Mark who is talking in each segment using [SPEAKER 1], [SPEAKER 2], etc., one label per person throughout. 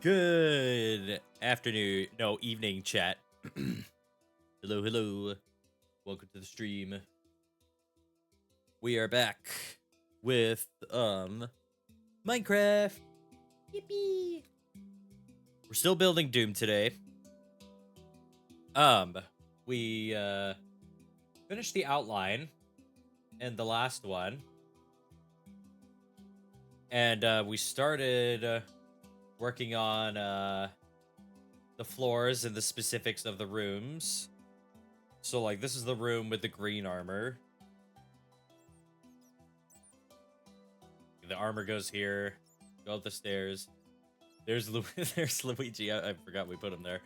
[SPEAKER 1] Good afternoon, no, evening chat. Hello, hello. Welcome to the stream. We are back with Minecraft. Yippee. We're still building Doom today. We finished the outline and the last one. And we started working on the floors and the specifics of the rooms. So, like, this is the room with the green armor. The armor goes here. Go up the stairs. There's there's Luigi. I forgot we put him there.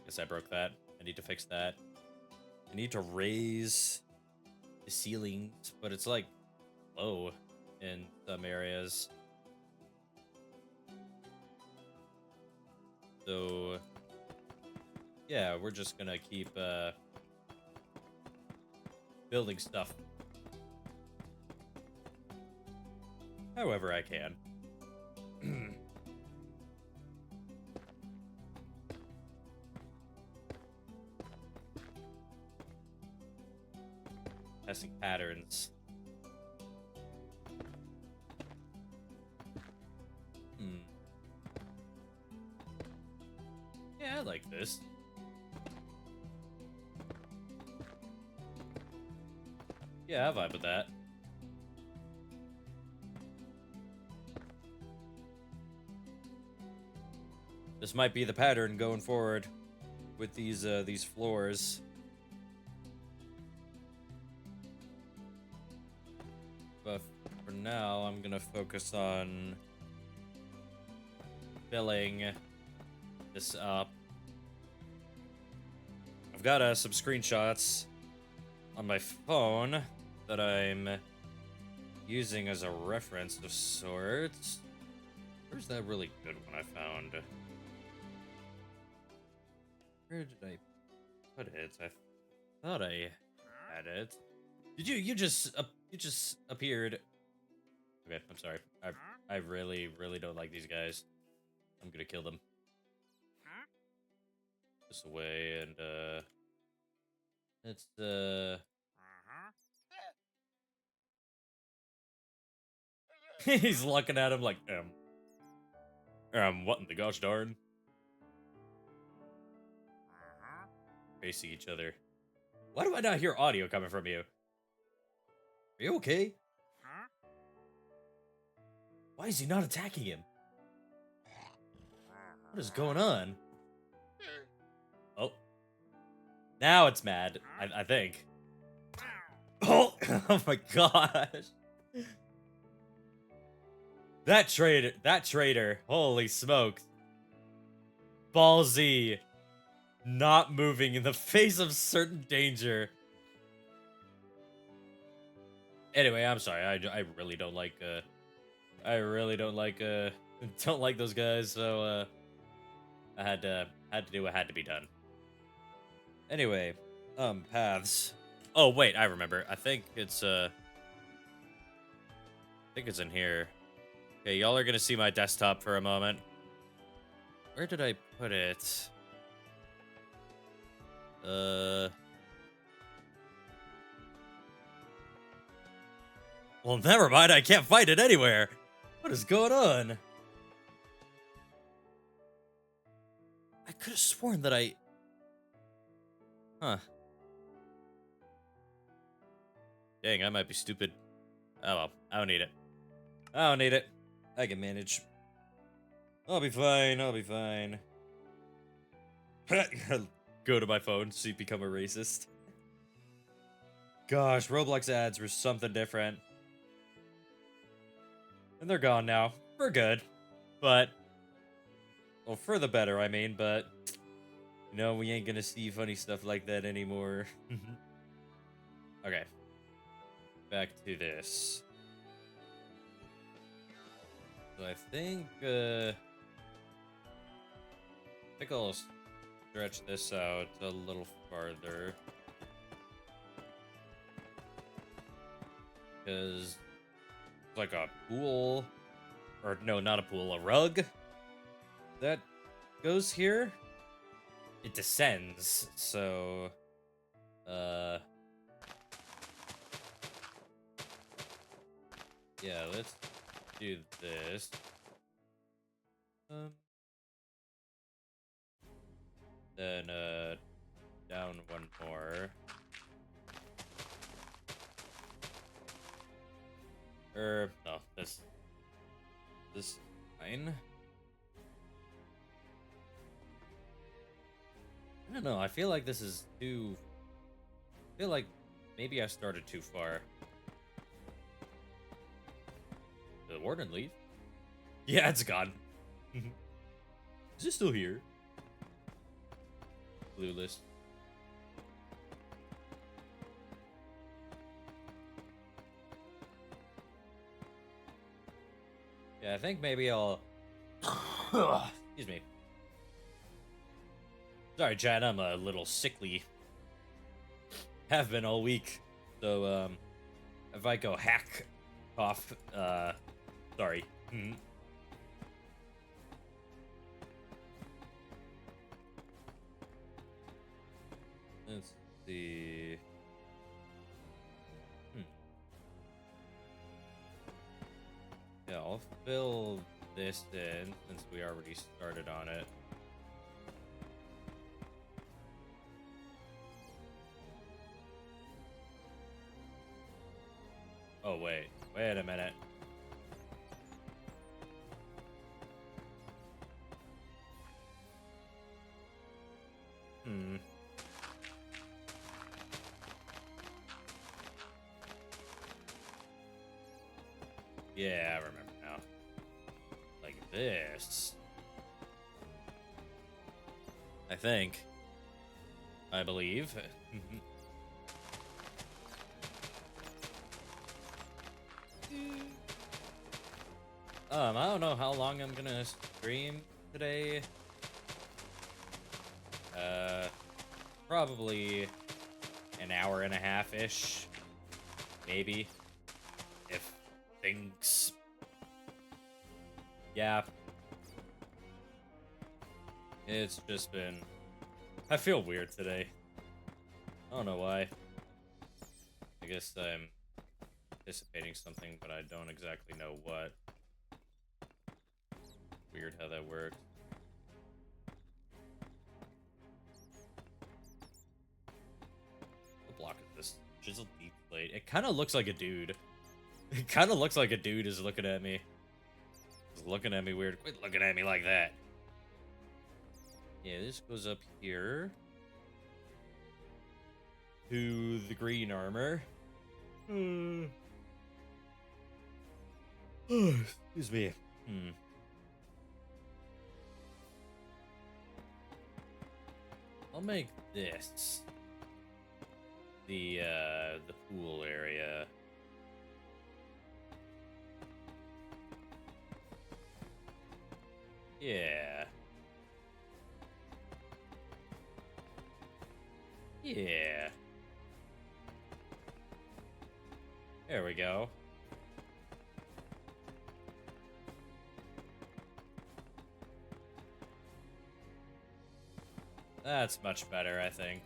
[SPEAKER 1] Guess I broke that. I need to fix that. I need to raise the ceilings, but it's like low in some areas. So yeah, we're just gonna keep building stuff however I can. Testing patterns. Yeah, I like this. Yeah, I vibe with that. This might be the pattern going forward with these floors. But for now, I'm gonna focus on filling this up. I've got some screenshots on my phone that I'm using as a reference of sorts. Where's that really good one I found? Where did I put it? I thought I had it. Did you just appeared? Okay, I'm sorry. I really don't like these guys. I'm gonna kill them. This away and it's he's looking at him like what in the gosh darn? Facing each other. Why do I not hear audio coming from you? Are you okay? Why is he not attacking him? What is going on? Oh. Now it's mad, I think. Oh, oh my gosh. That traitor, holy smokes. Ballsy. Not moving in the face of certain danger. Anyway, I'm sorry. I really don't like don't like those guys, so I had to do what had to be done. Anyway, paths. Oh wait, I remember. I think it's in here. Okay, y'all are gonna see my desktop for a moment. Where did I put it? Well, never mind. I can't find it anywhere. What is going on? I could have sworn that I... Huh. Dang, I might be stupid. Oh well, I don't need it. I don't need it. I can manage. I'll be fine. I'll be fine. Go to my phone, so you become a racist. Gosh, Roblox ads were something different. And they're gone now. For good. But... Well, for the better, I mean, but... You know, we ain't gonna see funny stuff like that anymore. Okay. Back to this. So I think I'll stretch this out a little farther. Because it's like a pool or no, not a pool, a rug that goes here. It descends, so uh yeah, let's do this. Um then down one more. No, this is fine. I don't know, I feel like this is too I feel like maybe I started too far. Did the warden leave? Yeah, it's gone. Is it still here? Clueless. Yeah, I think maybe I'll excuse me. Sorry, Chad, I'm a little sickly. Have been all week. So if I go hack off, sorry. Let's see. Yeah, I'll fill this in since we already started on it. Oh, wait a minute. Yeah, I remember now. Like this. I think. I believe. I don't know how long I'm gonna stream today. Probably an hour and a half-ish. Maybe. If things... Yeah. It's just been... I feel weird today. I don't know why. I guess I'm anticipating something, but I don't exactly know what. Weird how that works. What block is this? Chiseled deep plate. It kind of looks like a dude. It kind of looks like a dude is looking at me. He's looking at me weird. Quit looking at me like that. Yeah, this goes up here to the green armor. Excuse me. I'll make this the pool area. Yeah. Yeah. There we go. That's much better, I think.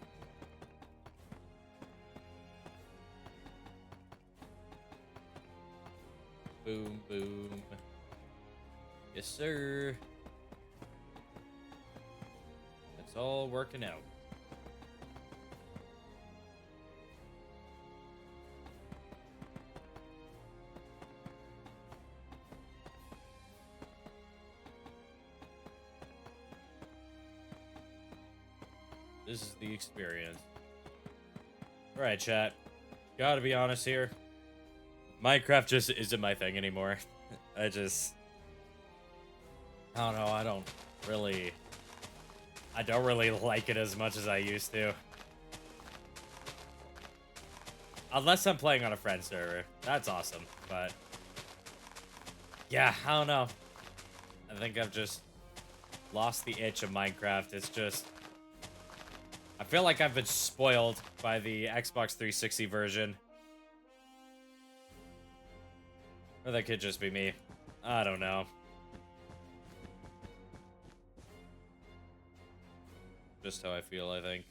[SPEAKER 1] Boom, boom. Yes, sir. It's all working out. This is the experience. Alright, chat. Gotta be honest here. Minecraft just isn't my thing anymore. I don't know, I don't really like it as much as I used to. Unless I'm playing on a friend server. That's awesome, but... Yeah, I don't know. I think I've just lost the itch of Minecraft. It's just... I feel like I've been spoiled by the Xbox 360 version. Or that could just be me. I don't know. Just how I feel, I think.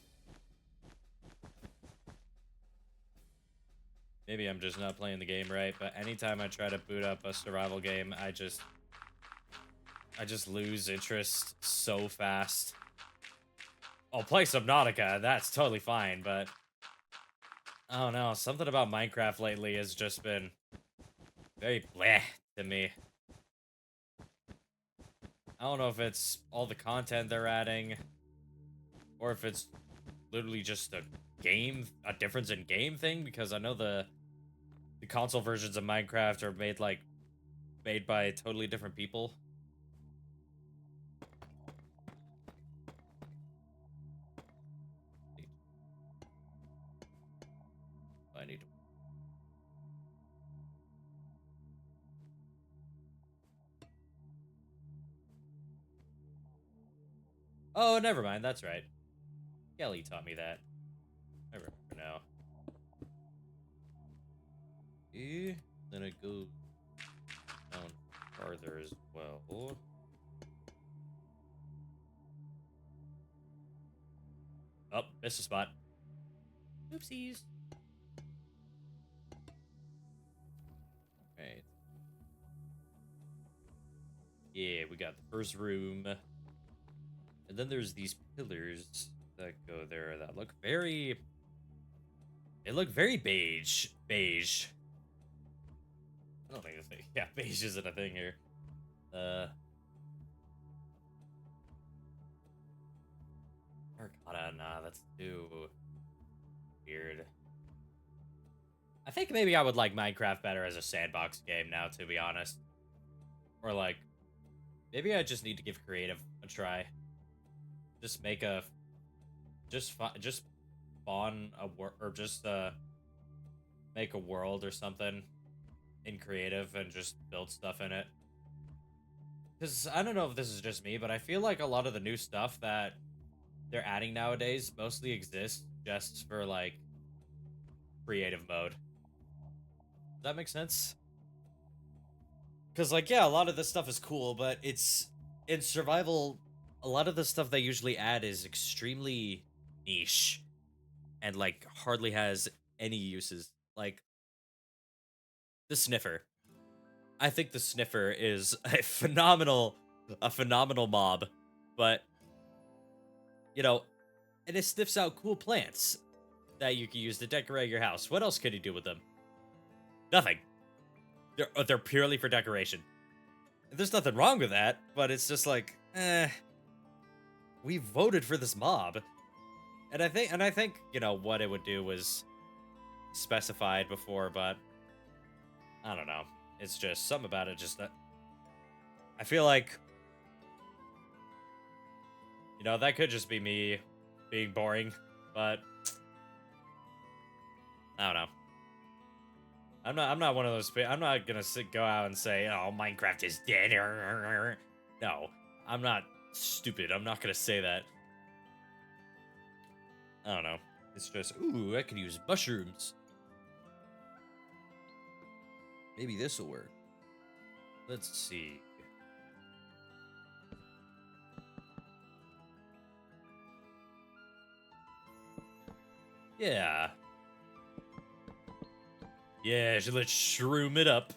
[SPEAKER 1] Maybe I'm just not playing the game right, but anytime I try to boot up a survival game, I just lose interest so fast. I'll play Subnautica, that's totally fine, but I don't know, something about Minecraft lately has just been very bleh to me. I don't know if it's all the content they're adding, or if it's literally just a difference in game thing, because I know the console versions of Minecraft are made by totally different people. I need to. Oh, never mind. That's right. Kelly taught me that. I remember now. Then I go down farther as well. Oh, missed a spot. Oopsies. Right. Yeah, we got the first room. And then there's these pillars that go there that look very... They look very beige. Beige. I don't think it's... Yeah, beige isn't a thing here. Terracotta, nah, that's too... weird. I think maybe I would like Minecraft better as a sandbox game now, to be honest. Or like... Maybe I just need to give creative a try. Just make a... Just spawn a world, or just make a world or something in creative and just build stuff in it. Because I don't know if this is just me, but I feel like a lot of the new stuff that they're adding nowadays mostly exists just for like creative mode. Does that make sense? Because like, yeah, a lot of this stuff is cool, but it's in survival. A lot of the stuff they usually add is extremely niche and like hardly has any uses. Like the sniffer. I think the sniffer is a phenomenal mob, but you know, and it sniffs out cool plants that you can use to decorate your house. What else can you do with them? Nothing. They're purely for decoration. There's nothing wrong with that, but it's just like, we voted for this mob. And I think, you know, what it would do was specified before, but I don't know. It's just something about it just that I feel like, you know, that could just be me being boring, but I don't know. I'm not one of those. I'm not gonna go out and say, "Oh, Minecraft is dead." No, I'm not stupid. I'm not gonna say that. I don't know. It's just, ooh, I could use mushrooms. Maybe this will work. Let's see. Yeah. Yeah, let's shroom it up.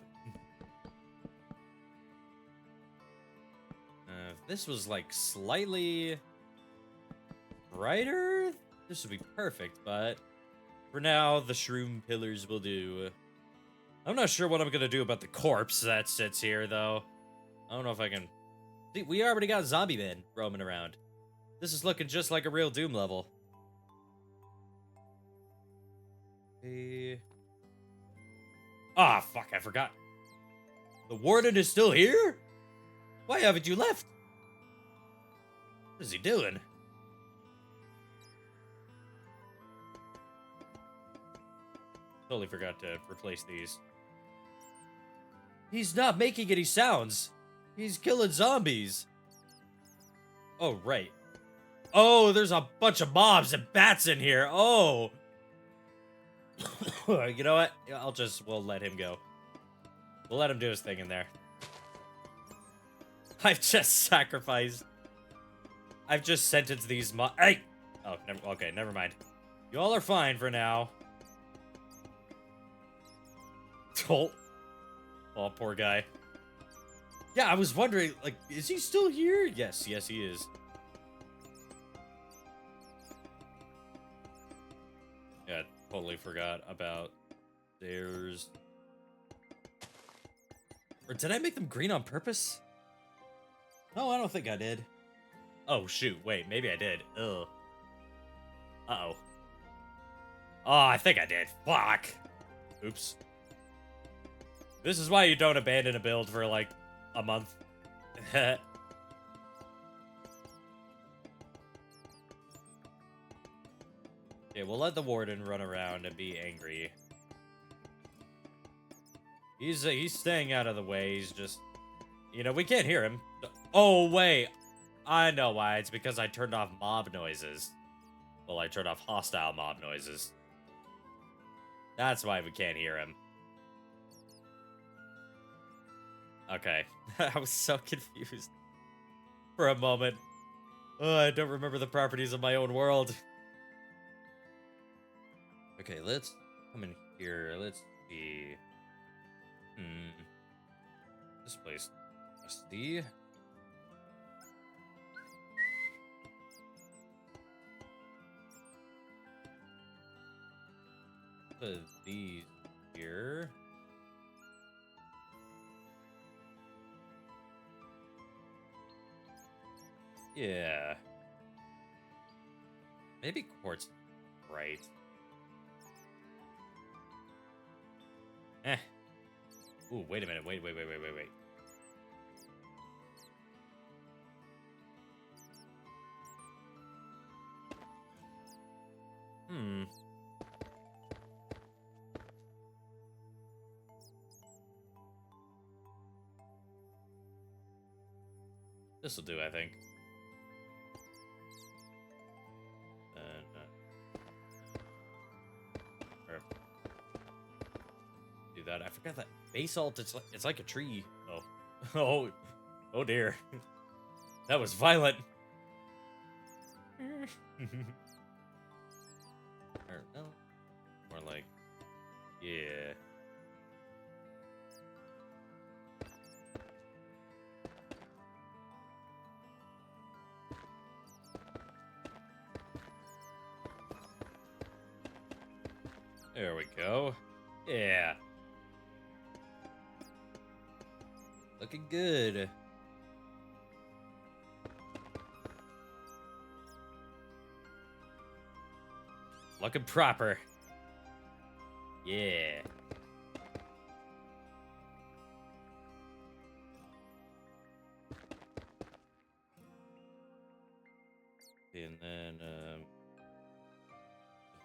[SPEAKER 1] If this was like slightly brighter, this would be perfect, but for now, the shroom pillars will do. I'm not sure what I'm gonna do about the corpse that sits here, though. I don't know if I can... See, we already got zombie men roaming around. This is looking just like a real Doom level. Hey. Ah, fuck, I forgot. The warden is still here? Why haven't you left? What is he doing? Totally forgot to replace these. He's not making any sounds. He's killing zombies. Oh, right. Oh, there's a bunch of mobs and bats in here. Oh. You know what? We'll let him go. We'll let him do his thing in there. I've just sacrificed. I've just sentenced these Hey! Oh, okay, never mind. You all are fine for now. Oh, oh, poor guy. Yeah, I was wondering, like, is he still here? Yes, yes, he is. Yeah, totally forgot about theirs. Or did I make them green on purpose? No, I don't think I did. Oh, shoot. Wait, maybe I did. Ugh. Uh-oh. Oh, I think I did. Fuck. Oops. This is why you don't abandon a build for, like, a month. Yeah, we'll let the warden run around and be angry. He's staying out of the way. He's just... You know, we can't hear him. Oh, wait. I know why. It's because I turned off mob noises. Well, I turned off hostile mob noises. That's why we can't hear him. Okay. I was so confused for a moment. Oh, I don't remember the properties of my own world. Okay, let's come in here. Let's see. This place. Dusty. Put these here. Yeah. Maybe quartz. Right. Eh. Ooh, wait a minute. Wait. This'll do, I think. Do that. I forgot that basalt. It's like a tree. Oh, oh dear. That was violent. Or, no, more like, yeah. There we go. Yeah. Looking good. Looking proper. Yeah. And then a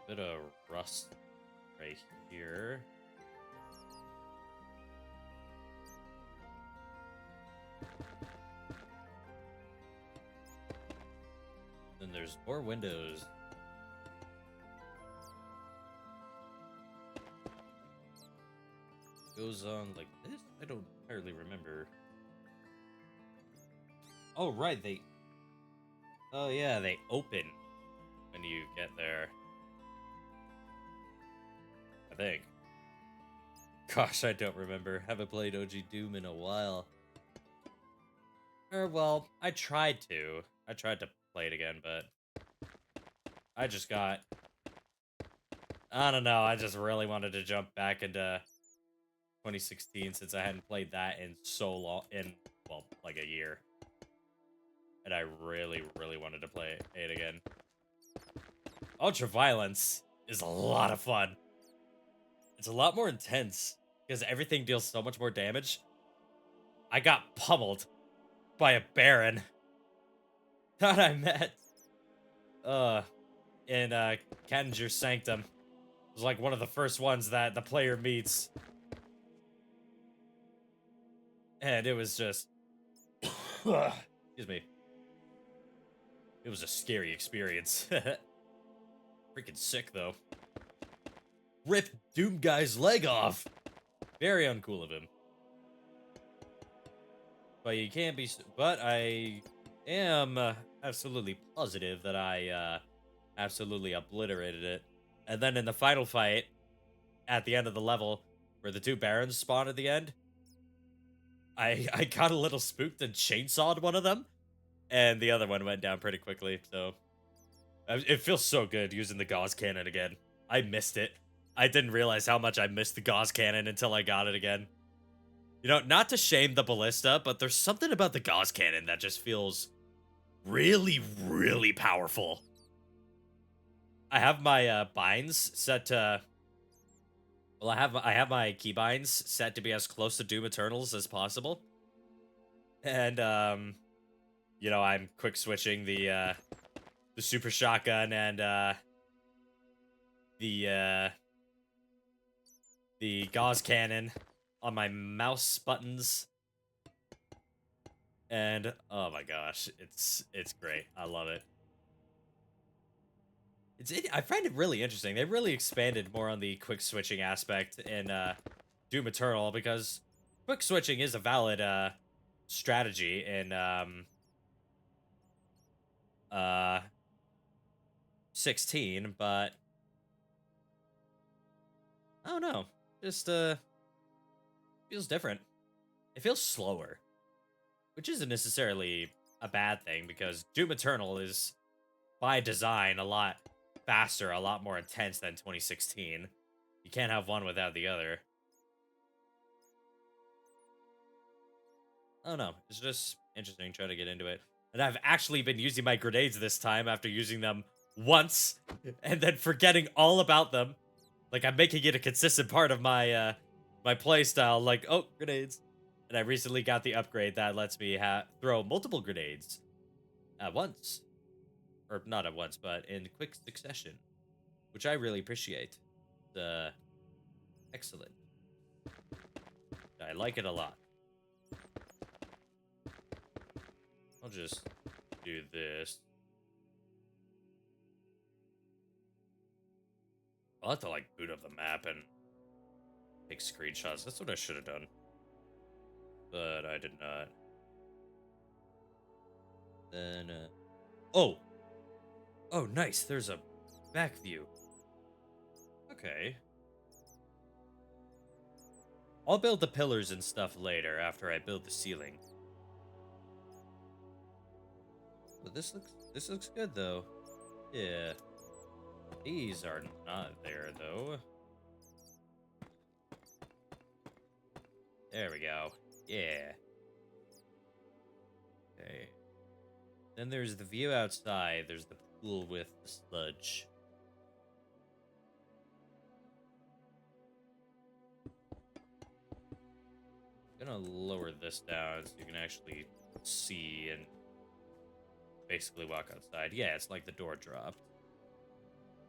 [SPEAKER 1] bit of rust right here. Then there's more windows. Goes on like this? I don't entirely remember. Oh, right, oh yeah, they open when you get there. I think. Gosh, I don't remember. Haven't played OG Doom in a while. Or, well, I tried to. I tried to play it again, but I just got... I don't know, I just really wanted to jump back into 2016 since I hadn't played that in so long, well, like a year. And I really, really wanted to play it again. Ultraviolence is a lot of fun. It's a lot more intense because everything deals so much more damage. I got pummeled by a Baron that I met in Kenninger Sanctum. It was like one of the first ones that the player meets. And it was just excuse me. It was a scary experience. Freaking sick though. Rip Doom guy's leg off. Very uncool of him. but you can't be. But I am absolutely positive that I absolutely obliterated it. And then in the final fight, at the end of the level, where the two barons spawn at the end, I got a little spooked and chainsawed one of them, and the other one went down pretty quickly. So it feels so good using the Gauss cannon again. I missed it. I didn't realize how much I missed the Gauss cannon until I got it again. You know, not to shame the ballista, but there's something about the Gauss cannon that just feels really, really powerful. I have my binds set to. Well, I have my keybinds set to be as close to Doom Eternals as possible, and you know, I'm quick switching the super shotgun and the the gauze cannon on my mouse buttons, and oh my gosh, it's great. I love it. I find it really interesting. They really expanded more on the quick switching aspect in Doom Eternal, because quick switching is a valid strategy in uh 16, but I don't know. Just feels different. It feels slower, which isn't necessarily a bad thing, because Doom Eternal is by design a lot faster, a lot more intense than 2016. You can't have one without the other. I don't know. It's just interesting trying to get into it. And I've actually been using my grenades this time after using them once and then forgetting all about them. Like, I'm making it a consistent part of my my play style. Like, oh, grenades. And I recently got the upgrade that lets me throw multiple grenades at once. Or not at once, but in quick succession, which I really appreciate. Excellent. I like it a lot. I'll just do this. I'll have to, like, boot up the map and take screenshots. That's what I should have done. But I did not. Then, oh! Oh, nice. There's a back view. Okay. I'll build the pillars and stuff later after I build the ceiling. But this looks good though. Yeah. These are not there though. There we go. Yeah. Okay. Then there's the view outside. There's the pool with the sludge. I'm gonna lower this down so you can actually see and basically walk outside. Yeah, it's like the door dropped.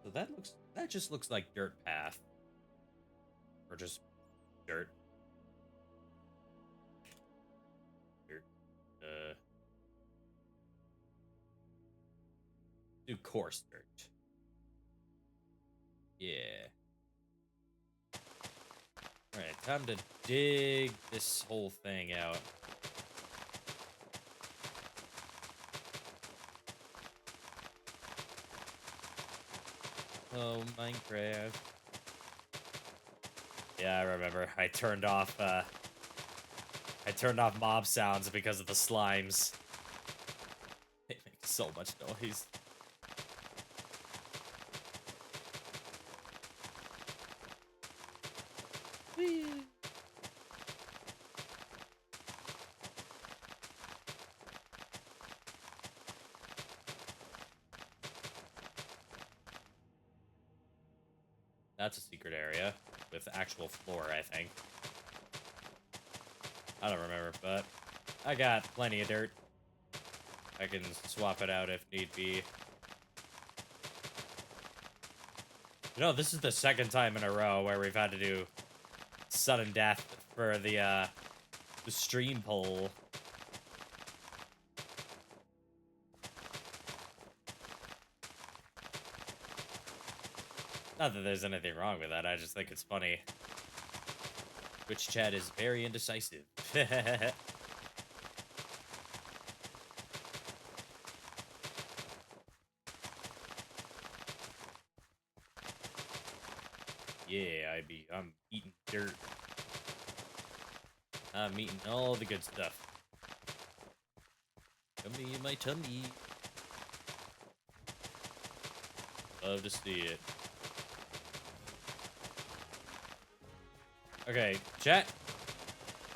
[SPEAKER 1] So that just looks like dirt path. Or just dirt. Dirt. Do coarse dirt. Yeah. Alright, time to dig this whole thing out. Oh, Minecraft. Yeah, I remember. I turned off mob sounds because of the slimes. They make so much noise. Whee! That's a secret area with actual floor, I think. I don't remember, but I got plenty of dirt. I can swap it out if need be. You know, this is the second time in a row where we've had to do sudden death for the stream poll. Not that there's anything wrong with that, I just think it's funny. Twitch chat is very indecisive. Yeah, I'm eating dirt. I'm eating all the good stuff. Yummy in my tummy. Love to see it. Okay, chat.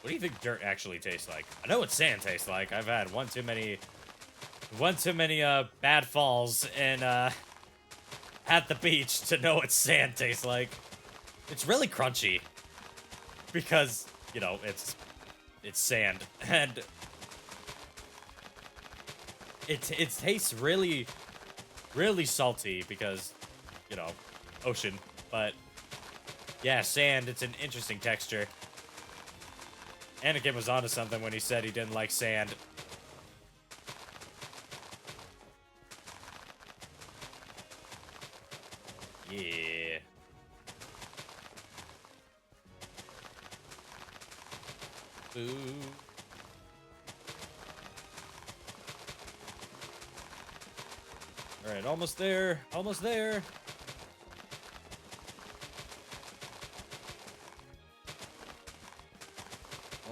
[SPEAKER 1] What do you think dirt actually tastes like? I know what sand tastes like. I've had one too many bad falls in at the beach to know what sand tastes like. It's really crunchy because, you know, it's sand, and it tastes really salty because, you know, ocean. But yeah, sand, it's an interesting texture. Anakin was onto something when he said he didn't like sand. Yeah. Ooh. All right, almost there. Almost there.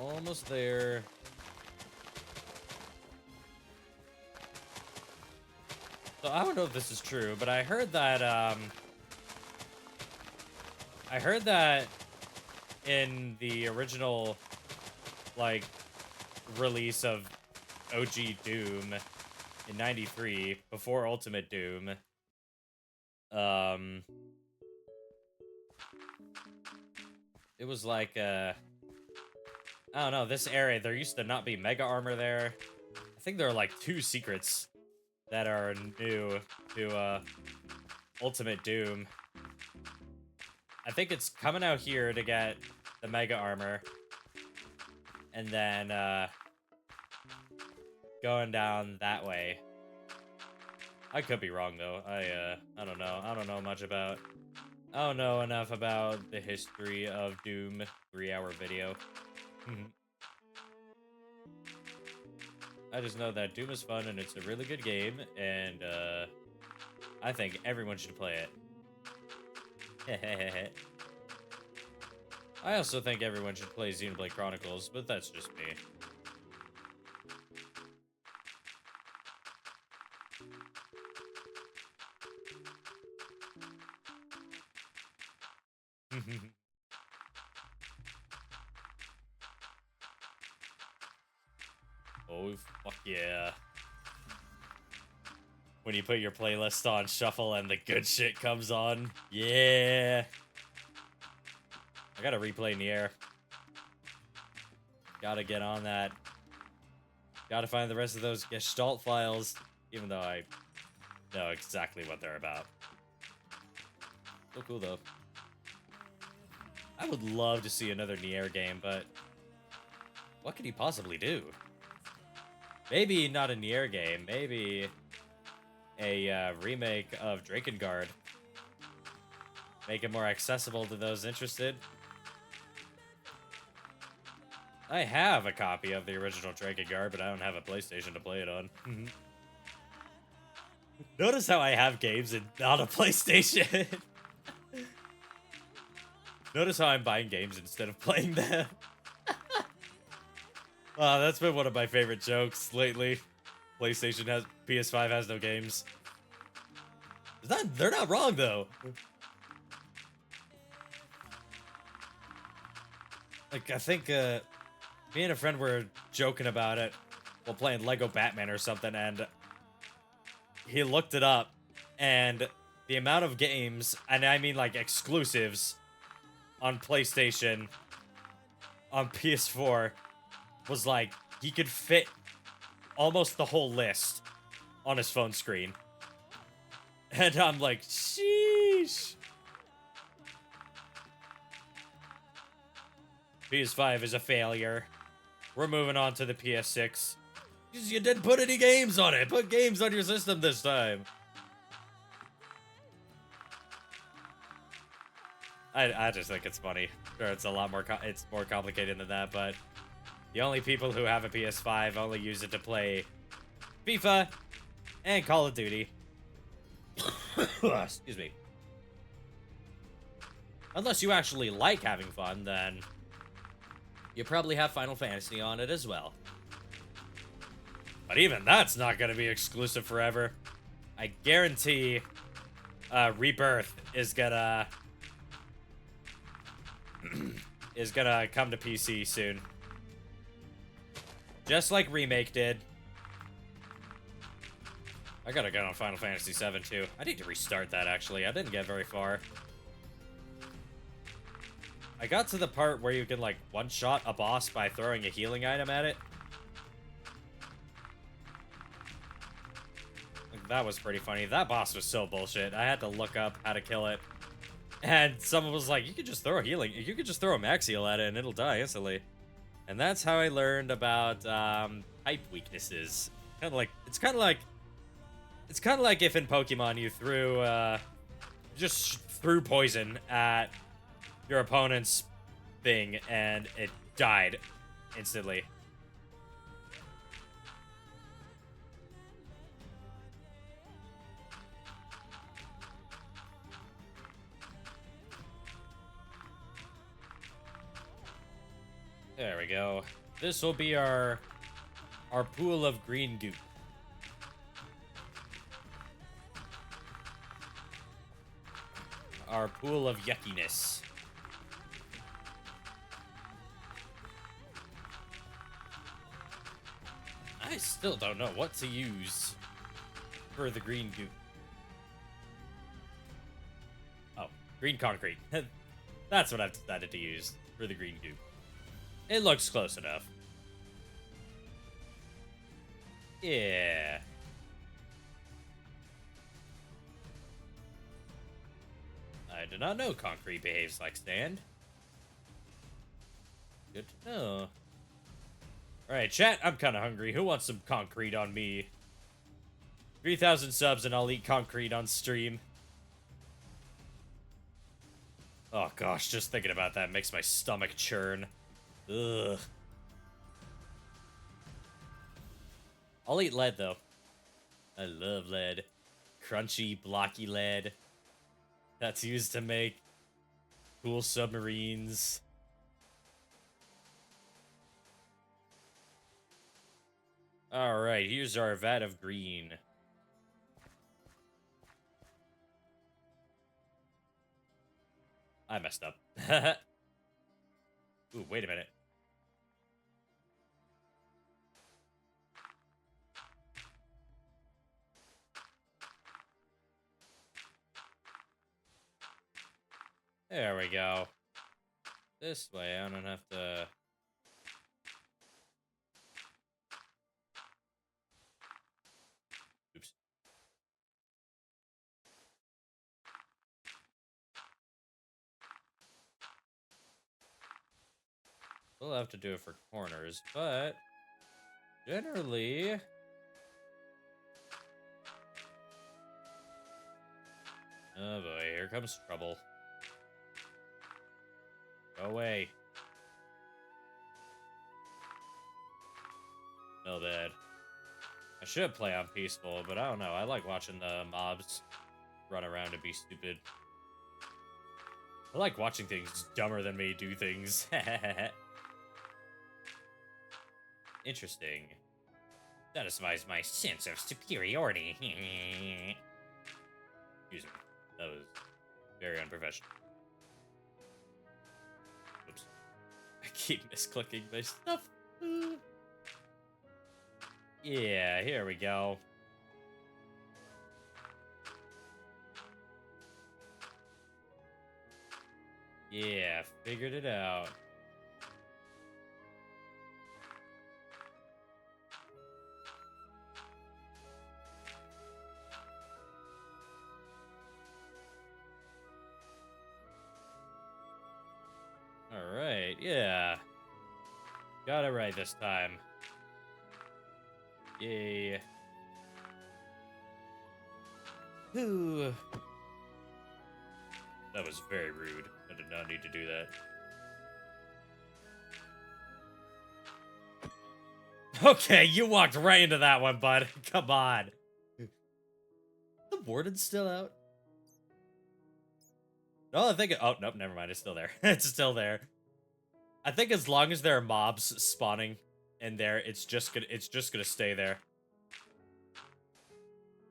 [SPEAKER 1] Almost there. So I don't know if this is true, but I heard that in the original, like, release of OG Doom in '93, before Ultimate Doom, it was like, I don't know, this area, there used to not be Mega Armor there. I think there are like 2 secrets that are new to, Ultimate Doom. I think it's coming out here to get the Mega Armor. And then, going down that way. I could be wrong, though. I don't know. I don't know much about... I don't know enough about the history of Doom 3-hour video. I just know that Doom is fun and it's a really good game, and, I think everyone should play it. I also think everyone should play Xenoblade Chronicles, but that's just me. Oh, fuck yeah. When you put your playlist on shuffle and the good shit comes on. Yeah. I gotta replay Nier. Gotta get on that. Gotta find the rest of those Gestalt files, even though I know exactly what they're about. So cool, though. I would love to see another Nier game, but what could he possibly do? Maybe not a Nier game. Maybe a remake of Drakengard. Make it more accessible to those interested. I have a copy of the original Drakengard, but I don't have a PlayStation to play it on. Notice how I have games and not a PlayStation. Notice how I'm buying games instead of playing them. That's been one of my favorite jokes lately. PS5 has no games. They're not wrong, though. Like, I think, me and a friend were joking about it while playing Lego Batman or something, and he looked it up, and the amount of games, and I mean, like, exclusives on PlayStation, on PS4, was like, he could fit almost the whole list on his phone screen. And I'm like, sheesh. PS5 is a failure. We're moving on to the PS6. You didn't put any games on it. Put games on your system this time. I just think it's funny. Sure, it's a lot more, it's more complicated than that, but the only people who have a PS5 only use it to play FIFA and Call of Duty. Excuse me. Unless you actually like having fun, then you probably have Final Fantasy on it as well. But even that's not going to be exclusive forever. I guarantee Rebirth is gonna come to PC soon. Just like Remake did. I gotta get on Final Fantasy VII too. I need to restart that actually. I didn't get very far. I got to the part where you can like one-shot a boss by throwing a healing item at it. That was pretty funny. That boss was so bullshit. I had to look up how to kill it. And someone was like, you could just throw a healing. You could just throw a max heal at it and it'll die instantly. And that's how I learned about type weaknesses. It's kind of like if in Pokemon you just threw poison at your opponent's thing and it died instantly. There we go. This will be our pool of green goop. Our pool of yuckiness. I still don't know what to use for the green goop. Oh, green concrete. That's what I've decided to use for the green goop. It looks close enough. Yeah. I did not know concrete behaves like sand. Good to know. Alright, chat, I'm kind of hungry. Who wants some concrete on me? 3,000 subs and I'll eat concrete on stream. Oh gosh, just thinking about that makes my stomach churn. Ugh. I'll eat lead, though. I love lead. Crunchy, blocky lead. That's used to make cool submarines. Alright, here's our vat of green. I messed up. Ooh, wait a minute. There we go. This way, I don't have to... Oops. We'll have to do it for corners, but... generally... oh boy, here comes trouble. Go away. No bad. I should play on peaceful, but I don't know. I like watching the mobs run around and be stupid. I like watching things dumber than me do things. Interesting. Satisfies my sense of superiority. Excuse me. That was very unprofessional. Oops. I keep misclicking my stuff. Yeah, here we go. Yeah, figured it out. Alright, yeah. Got it right this time. Yay. Ooh. That was very rude. I did not need to do that. Okay, you walked right into that one, bud. Come on. The warden's still out? No, I think. Oh nope, never mind. It's still there. It's still there. I think as long as there are mobs spawning in there, it's just gonna stay there.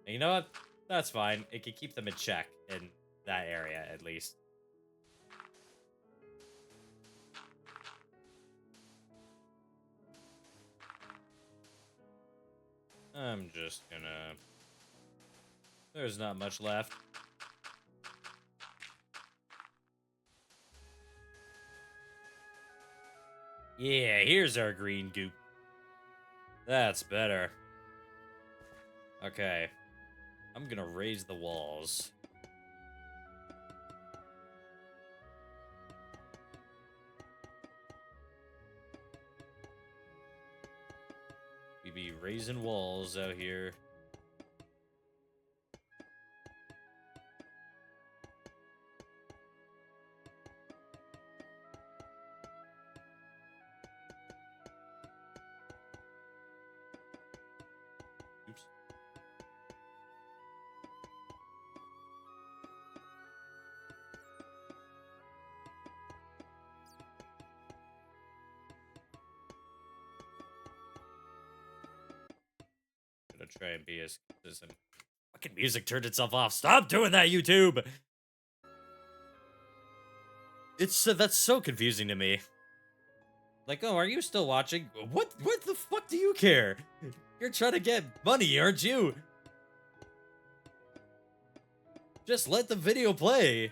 [SPEAKER 1] And you know what? That's fine. It can keep them in check in that area at least. I'm just gonna. There's not much left. Yeah, here's our green goop. That's better. Okay. I'm gonna raise the walls. We be raising walls out here. Oops. Gonna try and be as consistent. Fucking music turned itself off. Stop doing that, YouTube! It's that's so confusing to me. Like, oh, are you still watching? What the fuck do you care? You're trying to get money, aren't you? Just let the video play.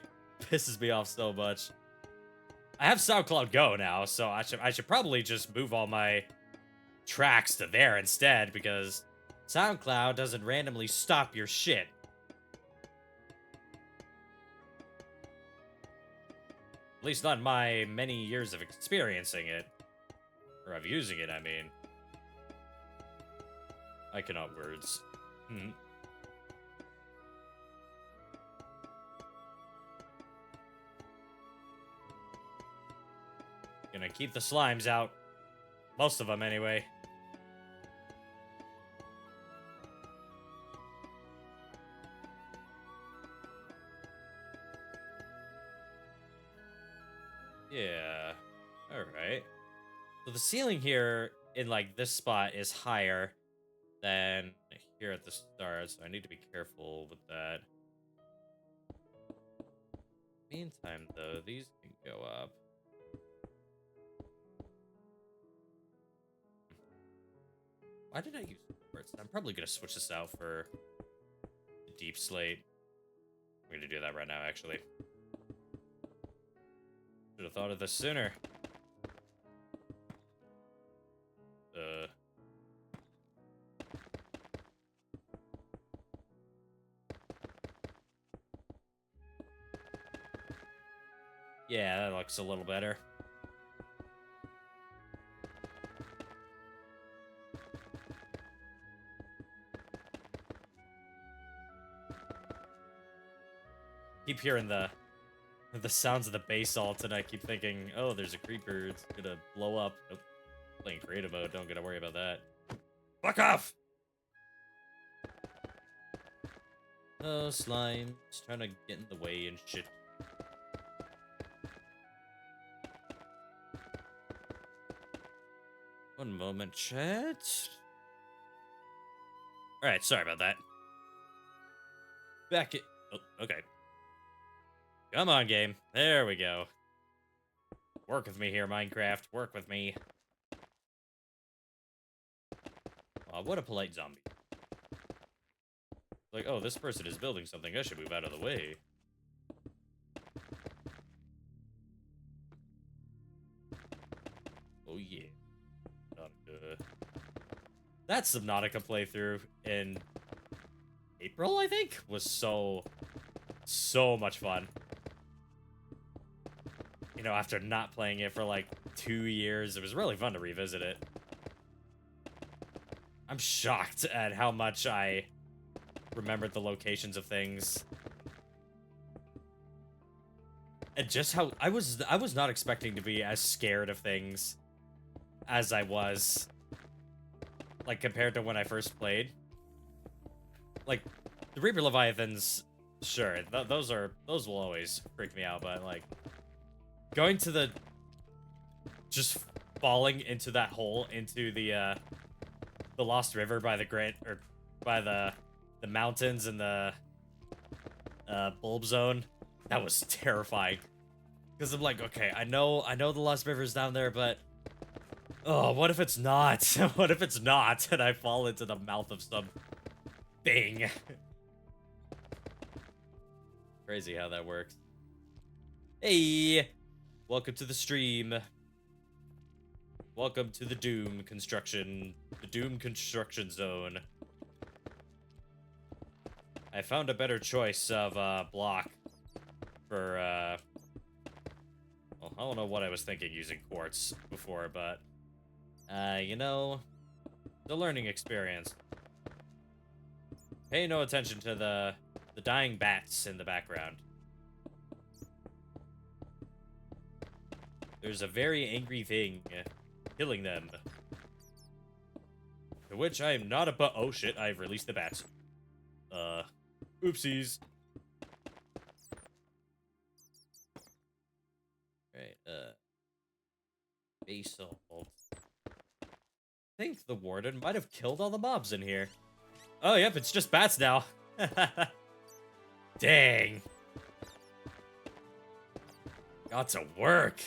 [SPEAKER 1] Pisses me off so much. I have SoundCloud Go now, so I should probably just move all my tracks to there instead, because SoundCloud doesn't randomly stop your shit. At least not in my many years of experiencing it. Or of using it, I mean. I cannot words. Gonna keep the slimes out. Most of them, anyway. Yeah. Alright. So the ceiling here in, like, this spot is higher than here at the start, so I need to be careful with that. Meantime, though, these can go up. Why did I use quartz? I'm probably gonna switch this out for the deep slate. I'm gonna do that right now, actually. Should have thought of this sooner. Yeah, that looks a little better. Keep hearing the sounds of the basalt, and I keep thinking, oh, there's a creeper, it's gonna blow up. Nope. Playing creative mode, don't gotta worry about that. Fuck off! Oh, slime's trying to get in the way and shit. One moment, chat. Alright, sorry about that. Back it. Oh, okay. Come on, game. There we go. Work with me here, Minecraft. Work with me. Aw, what a polite zombie. Like, oh, this person is building something. I should move out of the way. Oh, yeah. Subnautica. That Subnautica playthrough in April, I think, was so much fun. You know, after not playing it for like 2 years, it was really fun to revisit it. I'm shocked at how much I remembered the locations of things. And just how I was not expecting to be as scared of things as I was, like, compared to when I first played. Like, the Reaper Leviathans Sure, those will always freak me out, but like going to the just falling into that hole into the Lost River by the Great or by the mountains and the bulb zone, that was terrifying. Because I'm like, okay, I know the Lost River's down there, but oh, what if it's not? What if it's not and I fall into the mouth of some thing? Crazy how that works. Hey, welcome to the stream. Welcome to the Doom construction zone. I found a better choice of block for well, I don't know what I was thinking using quartz before, but you know, the learning experience. Pay no attention to the dying bats in the background. There's a very angry thing killing them. To which I am not a oh shit, I've released the bats. Oopsies. Right, basalt. I think the warden might have killed all the mobs in here. Oh, yep, it's just bats now. Dang. Got to work.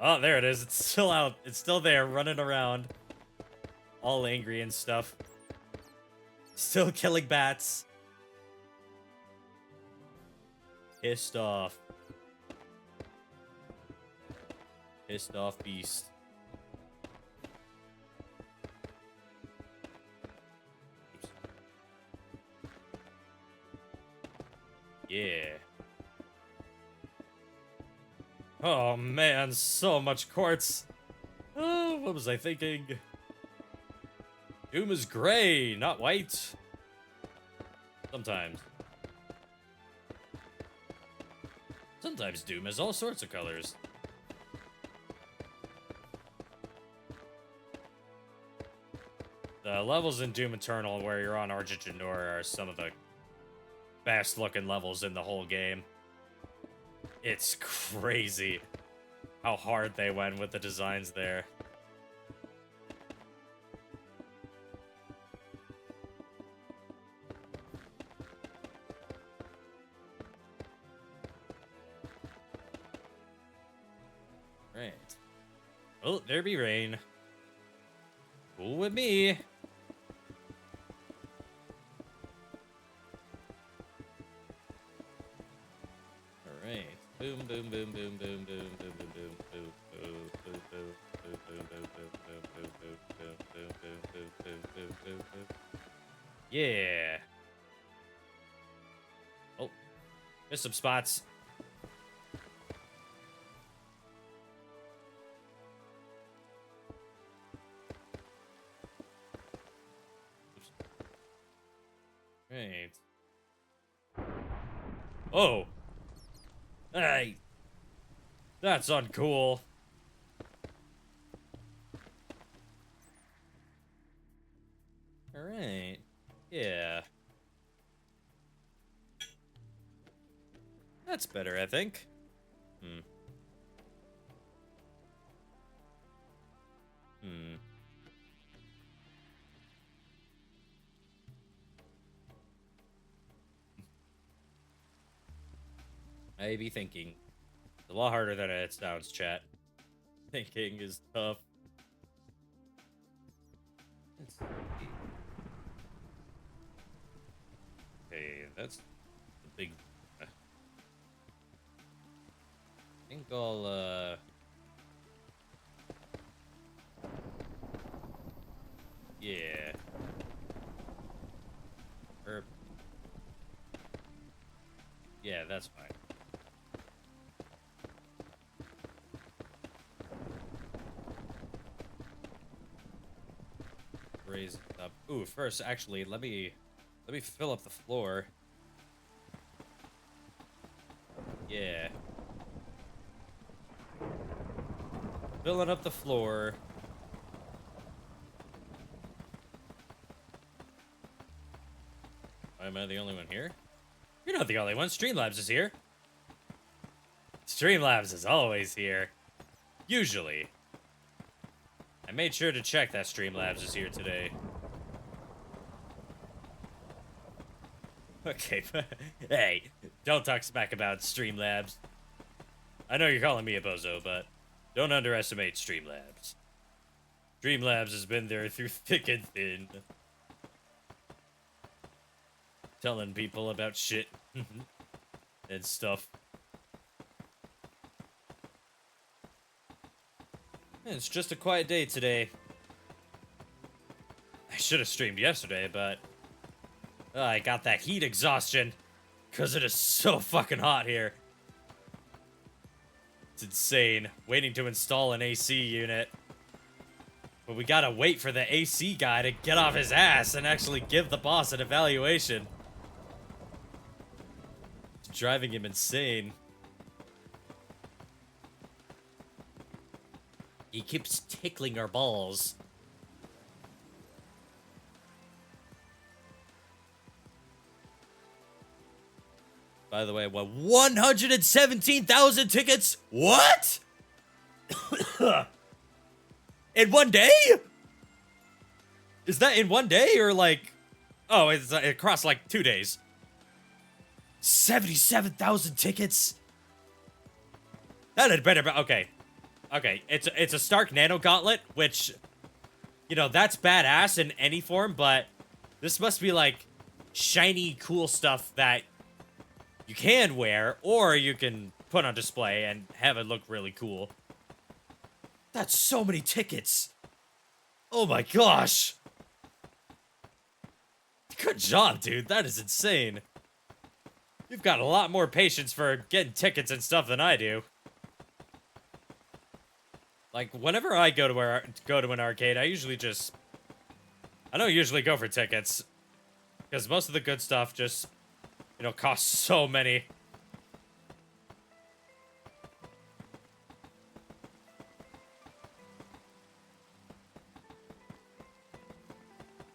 [SPEAKER 1] Oh, there it is. It's still out. It's still there, running around. All angry and stuff. Still killing bats. Pissed off. Pissed off beast. Oops. Yeah. Oh man, so much quartz. Oh, what was I thinking? Doom is gray, not white. Sometimes. Sometimes Doom has all sorts of colors. The levels in Doom Eternal where you're on Argent Nor are some of the best looking levels in the whole game. It's crazy how hard they went with the designs there. Right. Oh, there be rain. Cool with me. Alright. Boom, boom, boom, boom, boom, boom, boom, boom, boom, boom, boom, boom, boom, boom, boom, boom, boom, boom, boom, boom. Yeah. Oh, there's some spots. Right. Oh. Hey. That's uncool. Alright. Yeah. That's better, I think. Hmm. I be thinking. It's a lot harder than it sounds, chat. Thinking is tough. Let's see. Okay, that's the big. I think I'll yeah. Or yeah, that's fine. Raise it up. Ooh, first, actually, let me fill up the floor. Yeah. Filling up the floor. Why am I the only one here? You're not the only one. Streamlabs is here. Streamlabs is always here. Usually. I made sure to check that Streamlabs is here today. Okay, hey, don't talk smack about Streamlabs. I know you're calling me a bozo, but don't underestimate Streamlabs. Streamlabs has been there through thick and thin. Telling people about shit and stuff. It's just a quiet day today. I should have streamed yesterday, but I got that heat exhaustion because it is so fucking hot here. It's insane. Waiting to install an AC unit. But we gotta wait for the AC guy to get off his ass and actually give the boss an evaluation. It's driving him insane. He keeps tickling our balls. By the way, what? 117,000 tickets? What? In one day? Is that in one day or like... Oh, it's across like 2 days. 77,000 tickets? That had better be... Okay. Okay, it's a Stark Nano Gauntlet, which... You know, that's badass in any form, but... This must be like... shiny, cool stuff that... you can wear, or you can put on display and have it look really cool. That's so many tickets. Oh my gosh. Good job, dude. That is insane. You've got a lot more patience for getting tickets and stuff than I do. Like, whenever I go to an arcade, I usually just... I don't usually go for tickets. Because most of the good stuff just... you know, costs so many.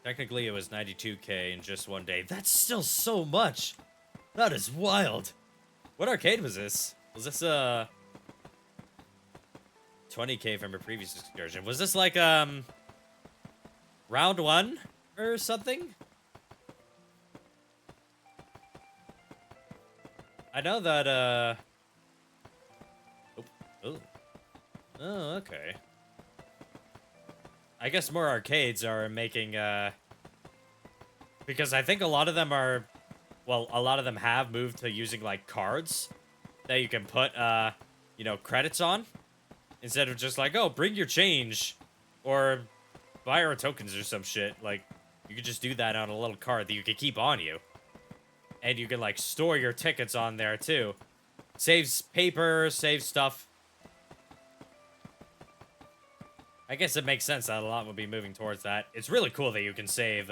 [SPEAKER 1] Technically, it was 92K in just one day. That's still so much. That is wild. What arcade was this? Was this, 20K from a previous excursion? Was this like, round one or something? I know that, Oh, okay. I guess more arcades are making, because I think a lot of them are... well, a lot of them have moved to using, like, cards that you can put, you know, credits on. Instead of just like, oh, bring your change. Or buy our tokens or some shit. Like, you could just do that on a little card that you can keep on you. And you can, like, store your tickets on there, too. Saves paper, saves stuff. I guess it makes sense that a lot would be moving towards that. It's really cool that you can save,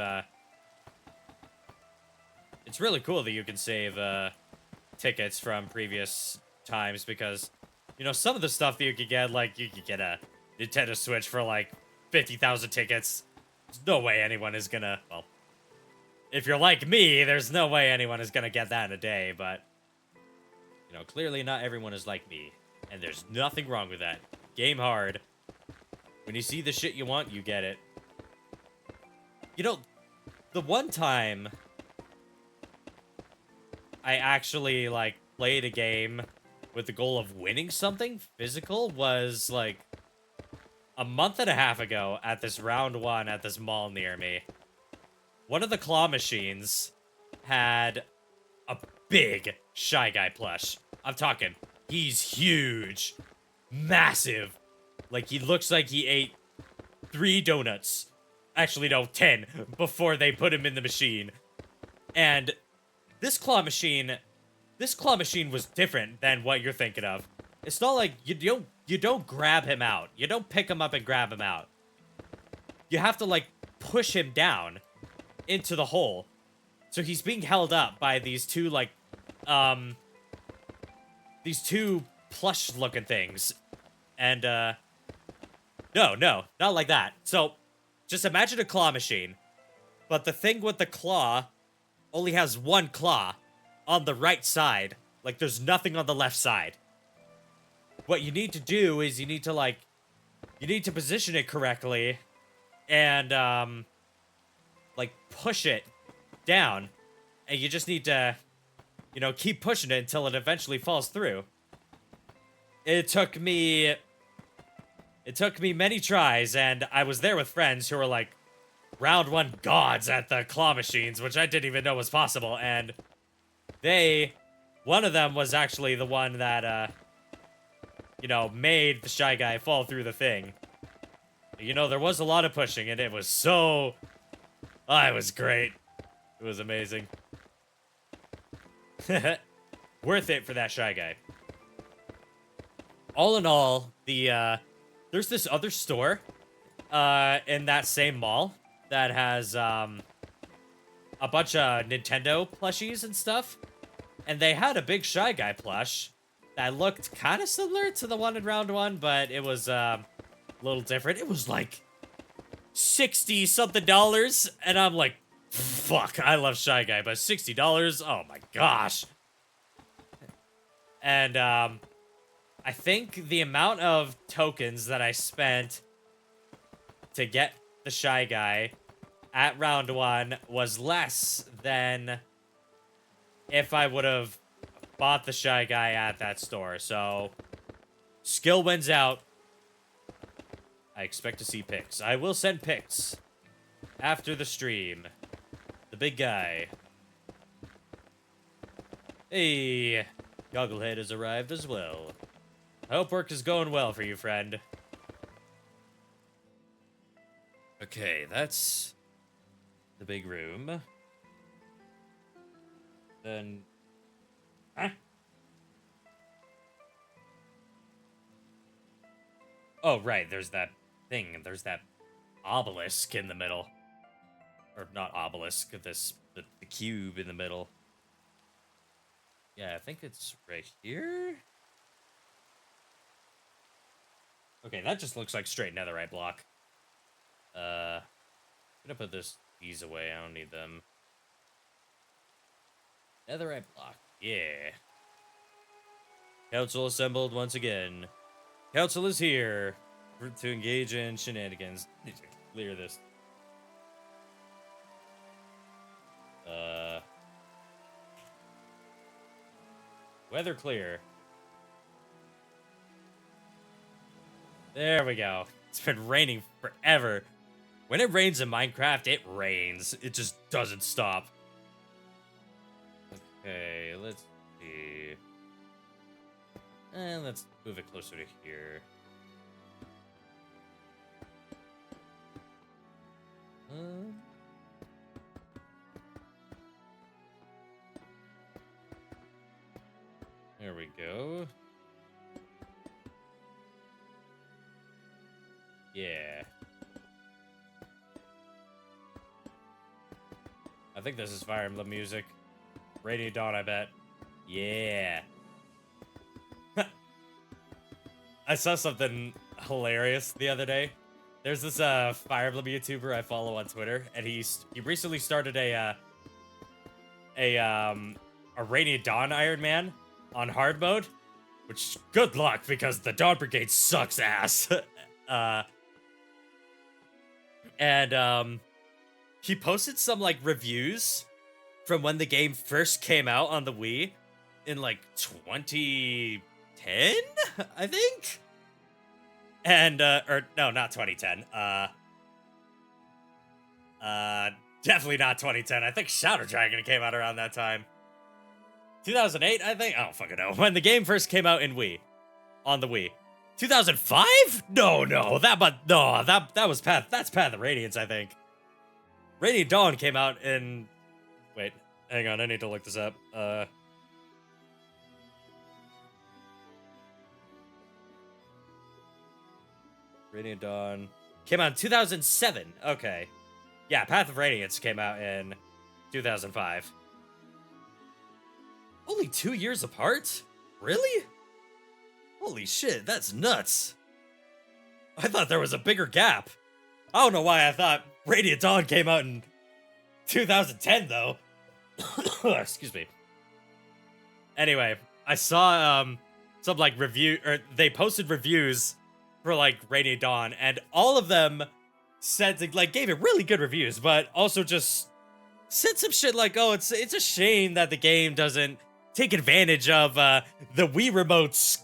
[SPEAKER 1] it's really cool that you can save, tickets from previous times, because, you know, some of the stuff that you could get, like, you could get a Nintendo Switch for, like, 50,000 tickets. There's no way anyone is gonna, well... if you're like me, there's no way anyone is gonna get that in a day, but... you know, clearly not everyone is like me. And there's nothing wrong with that. Game hard. When you see the shit you want, you get it. You know, the one time... I actually, like, played a game with the goal of winning something physical was, like... a month and a half ago at this round one at this mall near me. One of the claw machines had a big Shy Guy plush. I'm talking, he's huge. Massive. Like, he looks like he ate 3 donuts. Actually, no, 10, before they put him in the machine. And this claw machine was different than what you're thinking of. It's not like you don't grab him out. You don't pick him up and grab him out. You have to, like, push him down into the hole. So he's being held up by these two, like, these two plush-looking things. And, no, not like that. So, just imagine a claw machine. But the thing with the claw only has one claw on the right side. Like, there's nothing on the left side. What you need to do is you need to position it correctly and, like, push it down. And you just need to, keep pushing it until it eventually falls through. It took me many tries, and I was there with friends who were like round 1 gods at the claw machines, which I didn't even know was possible, and one of them was actually the one that, made the Shy Guy fall through the thing. There was a lot of pushing, and it was it was great. It was amazing. Worth it for that Shy Guy. All in all, there's this other store, in that same mall that has, a bunch of Nintendo plushies and stuff. And they had a big Shy Guy plush that looked kind of similar to the one in round 1, but it was, a little different. It was like $60-something, and I'm like, fuck, I love Shy Guy, but $60? Oh my gosh. And, I think the amount of tokens that I spent to get the Shy Guy at round 1 was less than if I would have bought the Shy Guy at that store. So, skill wins out. I expect to see pics. I will send pics after the stream. The big guy. Hey, Gogglehead has arrived as well. I hope work is going well for you, friend. Okay, that's the big room. Then... Huh? Oh, right, there's that thing. There's that obelisk in the middle. Or not obelisk, the cube in the middle. Yeah, I think it's right here. Okay, that just looks like straight netherite block. I'm gonna put these away. I don't need them. Netherite block. Yeah. Council assembled once again. Council is here to engage in shenanigans. Need to clear this. Weather clear. There we go. It's been raining forever. When it rains in Minecraft, it rains. It just doesn't stop. Okay, let's see. And let's move it closer to here. There we go. Yeah. I think this is Fire Emblem music. Radiant Dawn, I bet. Yeah. I saw something hilarious the other day. There's this Fire Emblem YouTuber I follow on Twitter, and he recently started a Radiant Dawn Iron Man on hard mode, which good luck because the Dawn Brigade sucks ass. And he posted some like reviews from when the game first came out on the Wii in like 2010, I think. And or no, not 2010. Definitely not 2010. I think Shadow Dragon came out around that time. 2008, I think. I don't fucking know. When the game first came out in Wii, on the Wii. 2005? No, that was Path. That's Path of Radiance, I think. Radiant Dawn came out in. Wait, hang on. I need to look this up. Radiant Dawn came out in 2007. Okay, yeah, Path of Radiance came out in 2005. Only 2 years apart? Really? Holy shit, that's nuts. I thought there was a bigger gap. I don't know why I thought Radiant Dawn came out in 2010, though. Excuse me. Anyway, I saw some like review, or they posted reviews for like Rainy Dawn, and all of them said like gave it really good reviews, but also just said some shit like, "Oh, it's a shame that the game doesn't take advantage of the Wii Remote's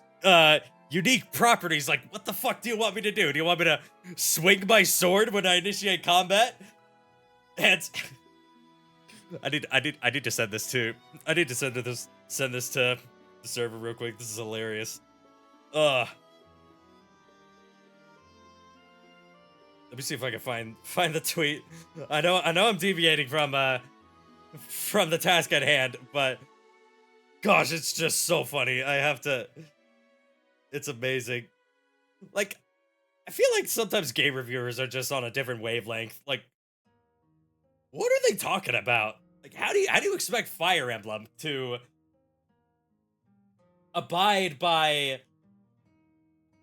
[SPEAKER 1] unique properties." Like, what the fuck do you want me to do? Do you want me to swing my sword when I initiate combat? And I need to send this to send this to the server real quick. This is hilarious. Let me see if I can find the tweet. I know I'm deviating from the task at hand, but gosh, it's just so funny. I have to. It's amazing. Like, I feel like sometimes game reviewers are just on a different wavelength. Like, what are they talking about? Like, how do you expect Fire Emblem to abide by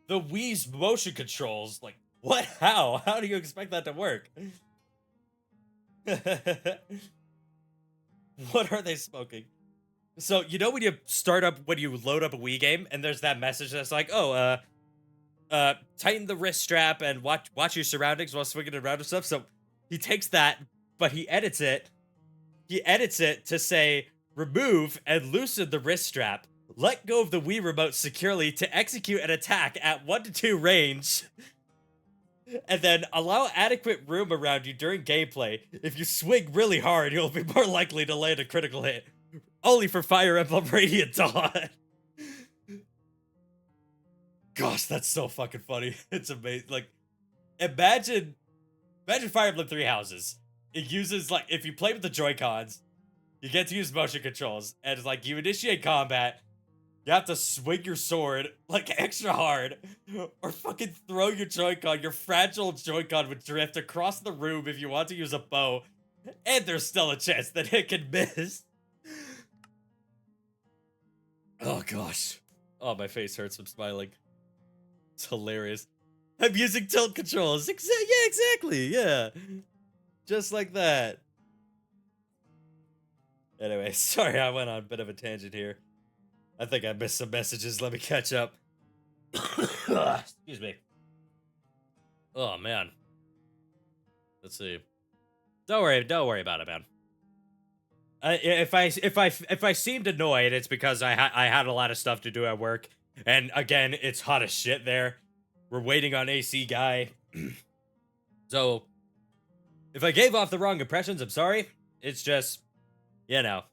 [SPEAKER 1] the Wii's motion controls? Like, what? How do you expect that to work? What are they smoking? So, you know when you load up a Wii game and there's that message that's like, "Oh, tighten the wrist strap and watch your surroundings while swinging around and stuff." So, he takes that, but he edits it to say, "Remove and loosen the wrist strap. Let go of the Wii remote securely to execute an attack at 1 to 2 range. And then allow adequate room around you during gameplay. If you swing really hard, you'll be more likely to land a critical hit. Only for Fire Emblem Radiant Dawn." Gosh, that's so fucking funny. It's amazing. Like, imagine Fire Emblem Three Houses. It uses, like, if you play with the Joy-Cons, you get to use motion controls, and it's like, you initiate combat, you have to swing your sword, like, extra hard, or fucking throw your Joy-Con. Your fragile Joy-Con would drift across the room if you want to use a bow, and there's still a chance that it can miss. Oh, gosh. Oh, my face hurts from smiling. It's hilarious. I'm using tilt controls. Yeah, exactly. Yeah. Just like that. Anyway, sorry I went on a bit of a tangent here. I think I missed some messages. Let me catch up. Excuse me. Oh, man. Let's see. Don't worry about it, man. If I seemed annoyed, it's because I had a lot of stuff to do at work, and again, it's hot as shit there. We're waiting on AC guy. So, if I gave off the wrong impressions, I'm sorry. It's just, you know,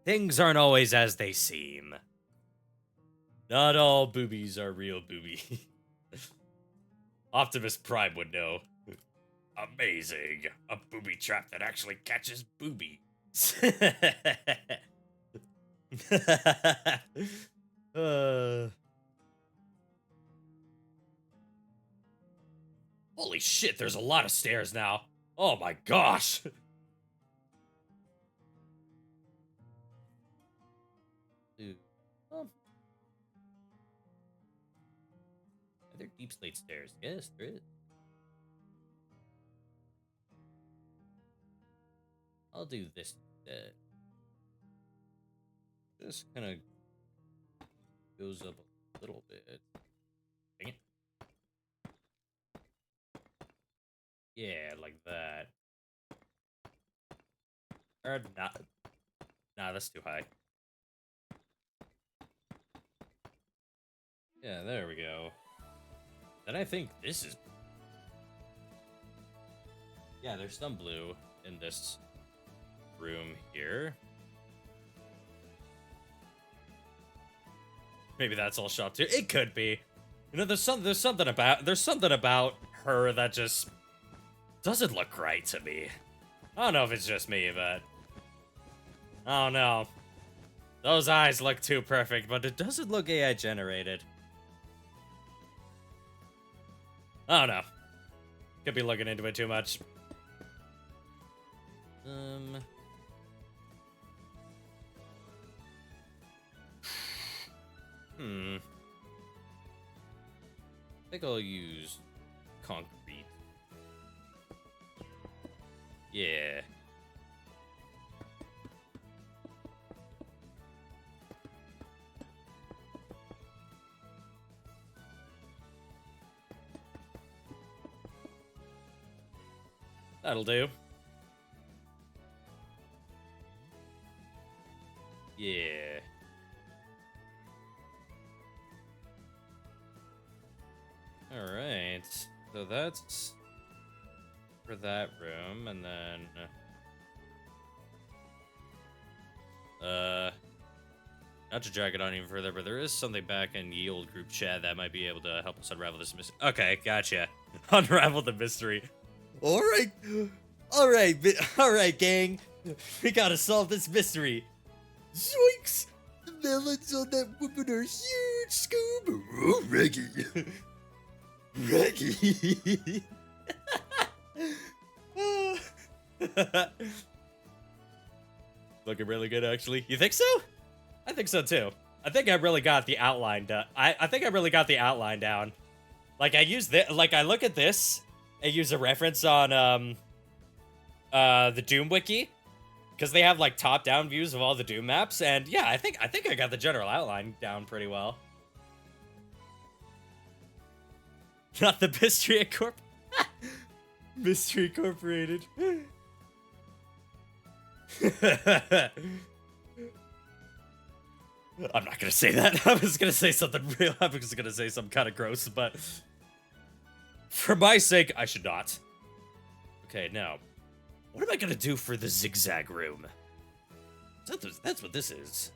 [SPEAKER 1] things aren't always as they seem. Not all boobies are real booby. Optimus Prime would know. Amazing. A booby trap that actually catches boobies. Holy shit, there's a lot of stairs now. Oh my gosh. Dude. Are there deep slate stairs? Yes, there is. I'll do this instead. This kind of goes up a little bit. Dang it. Yeah, like that. Or not. Nah, that's too high. Yeah, there we go. Then I think this is... Yeah, there's some blue in this room here. Maybe that's all shot too. It could be. You know, there's something about her that just doesn't look right to me. I don't know if it's just me, but I don't know. Those eyes look too perfect, but it doesn't look AI generated. I don't know. Could be looking into it too much. I think I'll use concrete. Yeah. That'll do. Yeah. All right. So that's for that room, and then not to drag it on even further, but there is something back in the old group chat that might be able to help us unravel this mystery. Okay, gotcha. Unravel the mystery. All right, all right, gang. We gotta solve this mystery. Zoinks! The melons on that woman are huge, Scoob. Oh, Reggie. Reggie. Looking really good, actually. You think so? I think so too. I think I really got the outline done. I think I really got the outline down. Like I use this. Like I look at this and use a reference on the Doom wiki because they have like top-down views of all the Doom maps, and yeah, I think I got the general outline down pretty well. Not the Mystery Corp. Mystery Incorporated. I'm not gonna say that. I was gonna say something real. I was gonna say something kind of gross, but for my sake, I should not. Okay, now, what am I gonna do for the zigzag room? That's what this is.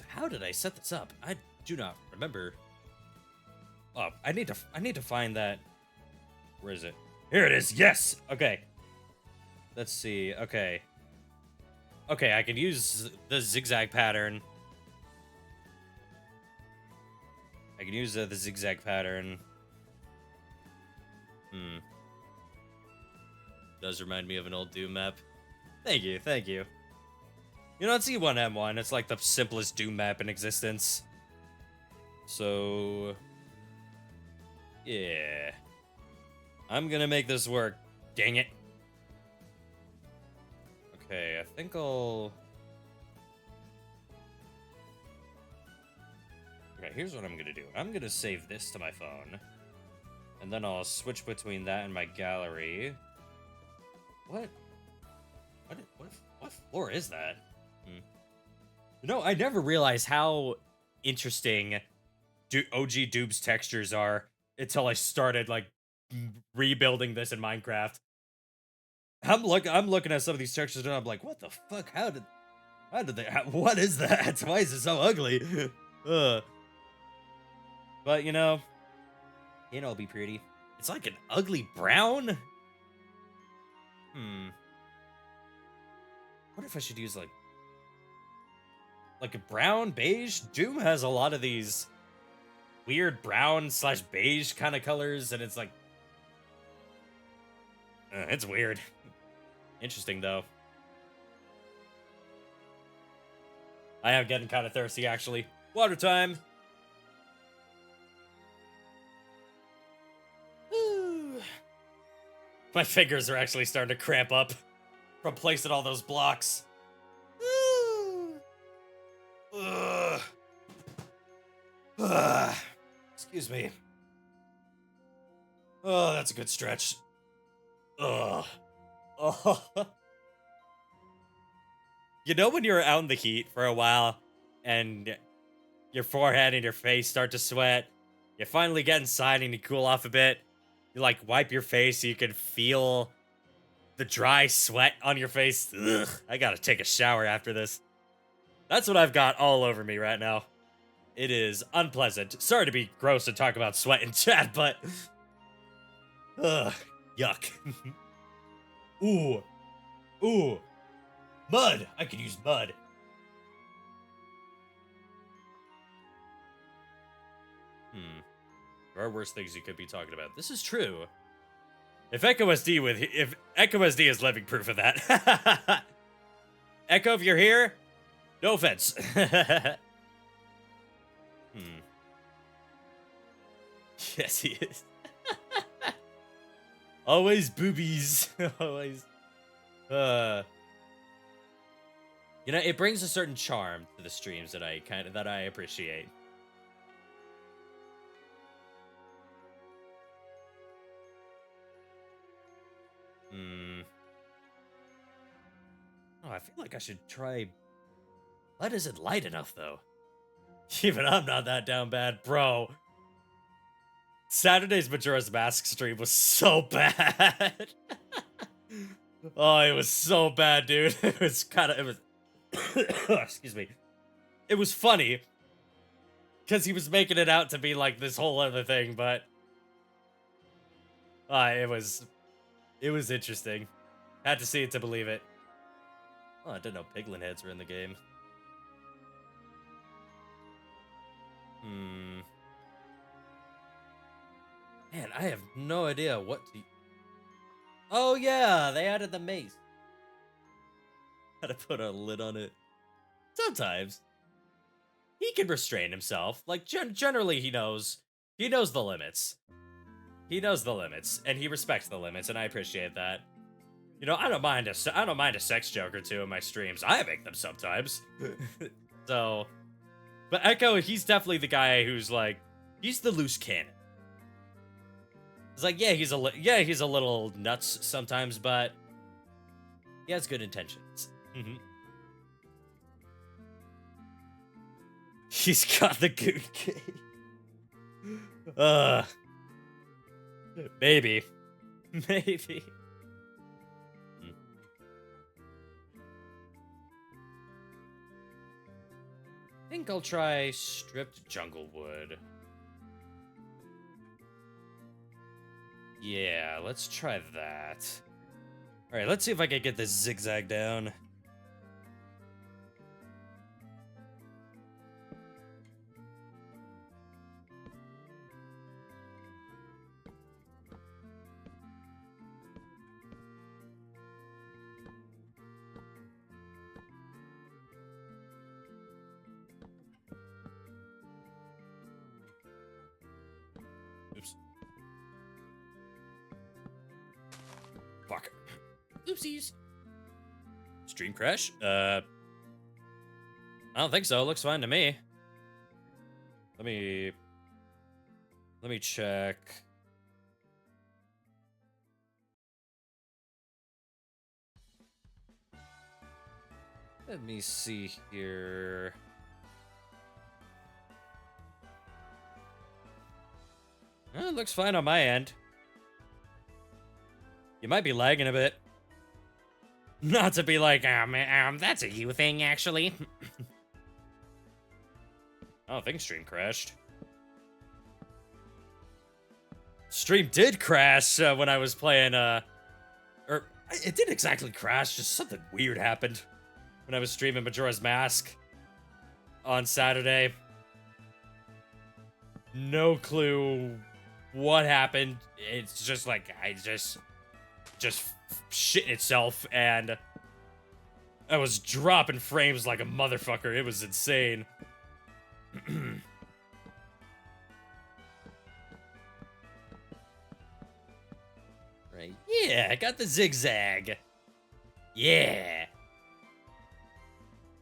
[SPEAKER 1] How did I set this up? I do not remember. Oh, I need to find that. Where is it? Here it is. Yes. Okay. Let's see. Okay. Okay, I can use the zigzag pattern. I can use the zigzag pattern. Does remind me of an old Doom map. Thank you, thank you. You know, it's E1M1. It's like the simplest Doom map in existence. So, yeah. I'm gonna make this work. Dang it. Okay, I think I'll... Okay, here's what I'm gonna do. I'm gonna save this to my phone. And then I'll switch between that and my gallery. What floor is that? You know, I never realized how interesting OG Doom's textures are until I started, like, rebuilding this in Minecraft. I'm looking at some of these textures and I'm like, what the fuck? How did they? What is that? Why is it so ugly? But you know, it'll be pretty. It's like an ugly brown. What if I should use like a brown beige? Doom has a lot of these weird brown / beige kind of colors, and it's like, it's weird. Interesting though. I am getting kind of thirsty, actually. Water time. My fingers are actually starting to cramp up from placing all those blocks. Excuse me. Oh, that's a good stretch. Oh. You know when you're out in the heat for a while and your forehead and your face start to sweat, you finally get inside and you cool off a bit, you like wipe your face so you can feel the dry sweat on your face. Ugh, I gotta take a shower after this. That's what I've got all over me right now. It is unpleasant. Sorry to be gross and talk about sweat in chat, but... Ugh, yuck. Ooh. Ooh. Mud! I could use mud. There are worse things you could be talking about. This is true. If Echo SD is living proof of that. Echo, if you're here, no offense. Yes, he is. Always boobies. Always. You know, it brings a certain charm to the streams that I appreciate. Hmm. Oh, I feel like I should try. Lead isn't light enough, though. Even I'm not that down bad, bro. Saturday's Majora's Mask stream was so bad. Oh, it was so bad, dude. It was kind of, it was, excuse me. It was funny because he was making it out to be like this whole other thing, but it was interesting. Had to see it to believe it. Oh, I didn't know piglin heads were in the game. Hmm. Man, I have no idea what to. Oh yeah, they added the mace. Had to put a lid on it. Sometimes he can restrain himself. Like generally, he knows the limits. He knows the limits, and he respects the limits, and I appreciate that. You know, I don't mind a sex joke or two in my streams. I make them sometimes. So, but Echo, he's definitely the guy who's like, he's the loose cannon. It's like, yeah, he's a little nuts sometimes, but he has good intentions. He's got the good game. Maybe. Maybe. I think I'll try stripped jungle wood. Yeah, let's try that. Alright, let's see if I can get this zigzag down. Oops. Fuck. Oopsies. Stream crash? I don't think so. It looks fine to me. Let me check. Let me see here. It looks fine on my end. You might be lagging a bit. Not to be like, that's a you thing, actually. I don't think stream crashed. Stream did crash when I was playing, or it didn't exactly crash, just something weird happened when I was streaming Majora's Mask on Saturday. No clue what happened. It's just like, I just shit itself, and I was dropping frames like a motherfucker. It was insane. Right. Yeah, I got the zigzag. Yeah.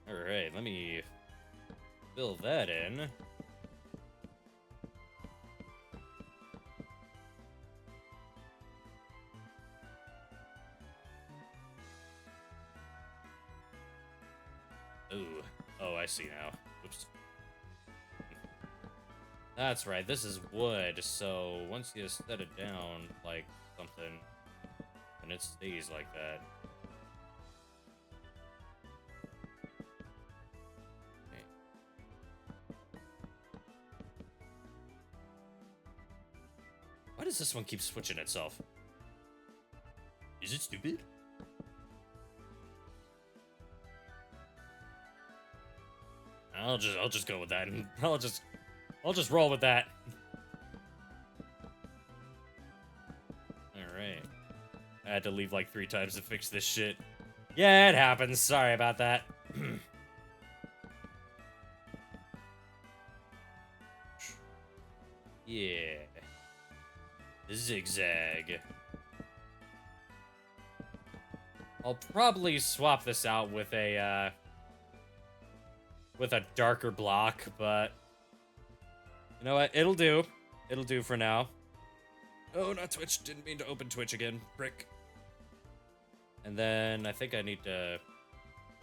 [SPEAKER 1] All right, let me fill that in. Ooh. Oh, I see now. Oops. That's right, this is wood, so once you set it down like something, then it stays like that. Okay. Why does this one keep switching itself? Is it stupid? I'll just go with that, and I'll just roll with that. Alright. I had to leave like 3 times to fix this shit. Yeah, it happens. Sorry about that. Yeah. Zigzag. I'll probably swap this out with a darker block, but you know what? It'll do. It'll do for now. Oh, not Twitch. Didn't mean to open Twitch again. Frick. And then I think I need to...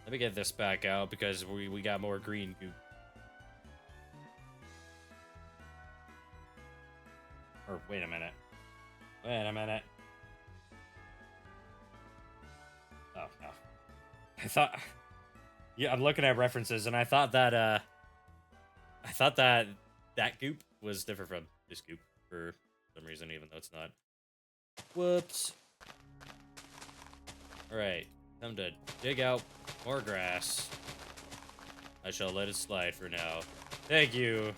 [SPEAKER 1] Let me get this back out because we got more green goop. Or wait a minute. Wait a minute. Oh, no. I thought... Yeah, I'm looking at references, and I thought that that goop was different from this goop for some reason, even though it's not. Whoops. Alright, time to dig out more grass. I shall let it slide for now. Thank you.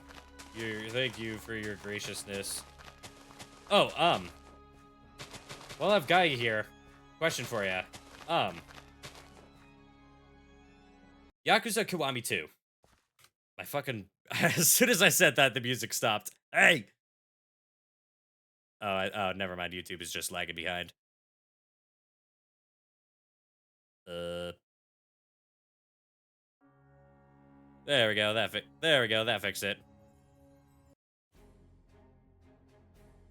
[SPEAKER 1] Thank you for your graciousness. Oh, while I've got you here, question for you. Yakuza Kiwami 2. My fucking... As soon as I said that, the music stopped. Hey! Oh, never mind. YouTube is just lagging behind. There we go. There we go. That fixed it.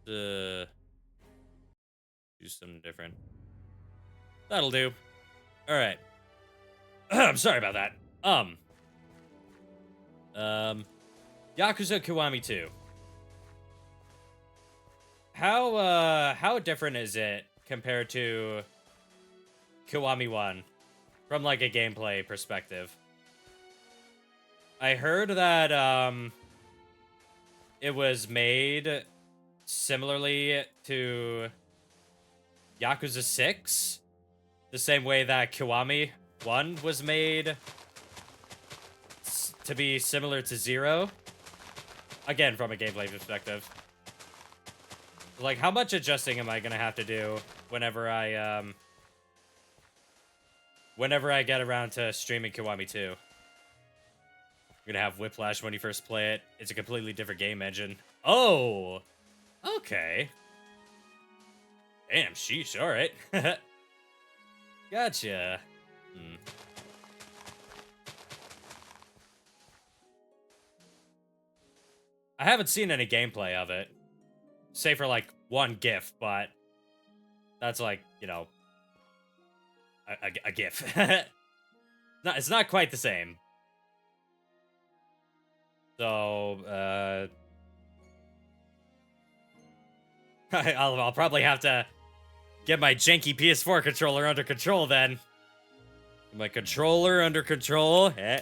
[SPEAKER 1] Do something different. That'll do. All right. I'm sorry about that. Yakuza Kiwami 2. How different is it compared to Kiwami 1 from like a gameplay perspective? I heard that it was made similarly to Yakuza 6, the same way that Kiwami 1 was made to be similar to 0. Again, from a gameplay perspective. Like, how much adjusting am I gonna have to do whenever I get around to streaming Kiwami 2? I'm gonna have whiplash when you first play it. It's a completely different game engine. Oh! Okay. Damn, sheesh, alright. Gotcha. I haven't seen any gameplay of it. Say for like one GIF, but that's like, you know, a GIF. It's not quite the same. So, I'll probably have to get my janky PS4 controller under control then. My controller under control. I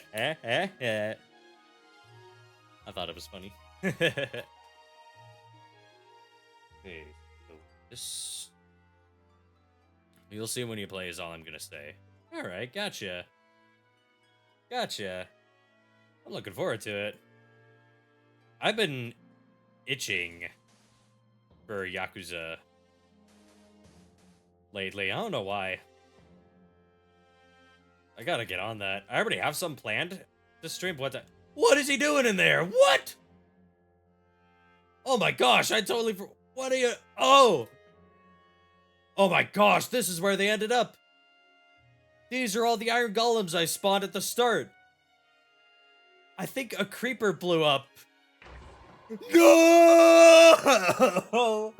[SPEAKER 1] thought it was funny. Okay, so this... You'll see when you play is all I'm gonna say. Alright, gotcha. Gotcha. I'm looking forward to it. I've been itching for Yakuza lately. I don't know why. I gotta get on that. I already have some planned to stream. What is he doing in there? What? Oh my gosh, I totally... What are you... Oh! Oh my gosh, this is where they ended up. These are all the iron golems I spawned at the start. I think a creeper blew up. No! No!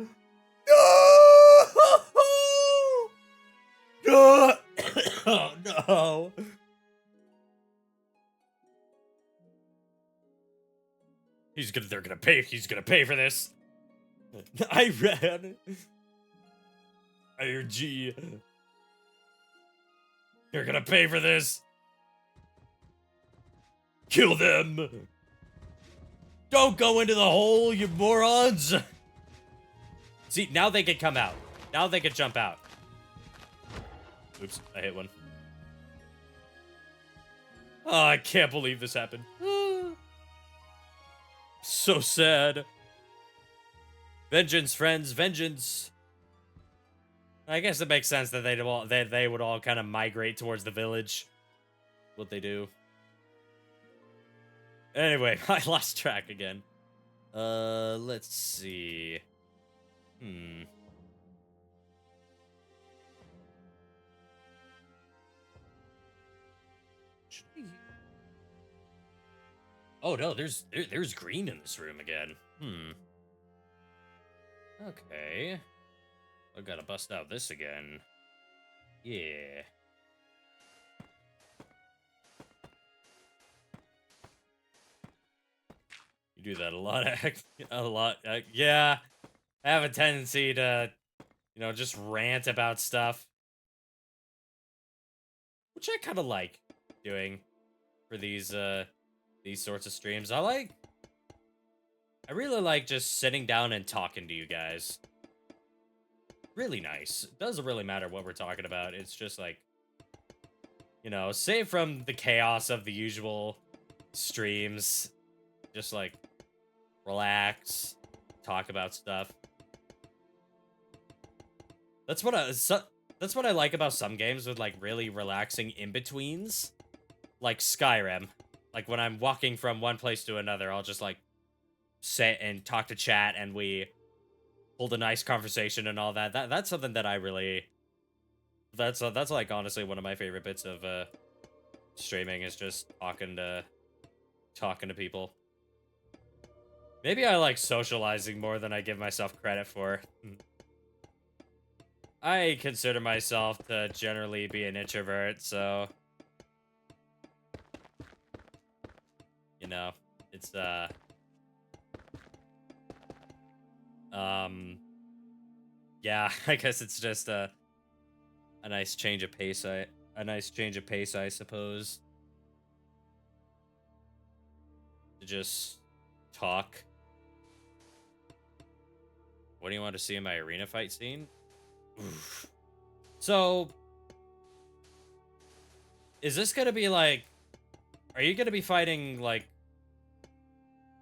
[SPEAKER 1] No! Oh no! They're gonna pay. He's gonna pay for this. I ran. IRG. You're gonna pay for this. Kill them. Don't go into the hole, you morons. See, now they can come out. Now they can jump out. Oops, I hit one. Oh, I can't believe this happened. So sad. Vengeance, friends, vengeance. I guess it makes sense that they would all kind of migrate towards the village. What they do. Anyway, I lost track again. Let's see. Oh no, there's green in this room again. Okay. I gotta bust out this again. Yeah. You do that a lot, a lot. Yeah, I have a tendency to, just rant about stuff, which I kind of like doing for these sorts of streams. I really like just sitting down and talking to you guys. Really nice. It doesn't really matter what we're talking about. It's just like, save from the chaos of the usual streams, just like relax, talk about stuff. That's what that's what I like about some games with like really relaxing in-betweens. Like Skyrim. Like when I'm walking from one place to another, I'll just like sit and talk to chat and we hold a nice conversation and all that. That's something that I really that's like honestly one of my favorite bits of streaming is just talking to people. Maybe I like socializing more than I give myself credit for. I consider myself to generally be an introvert, so it's yeah, I guess it's just a nice change of pace. I suppose. To just talk. What do you want to see in my arena fight scene? Oof. So, is this gonna be like? Are you gonna be fighting like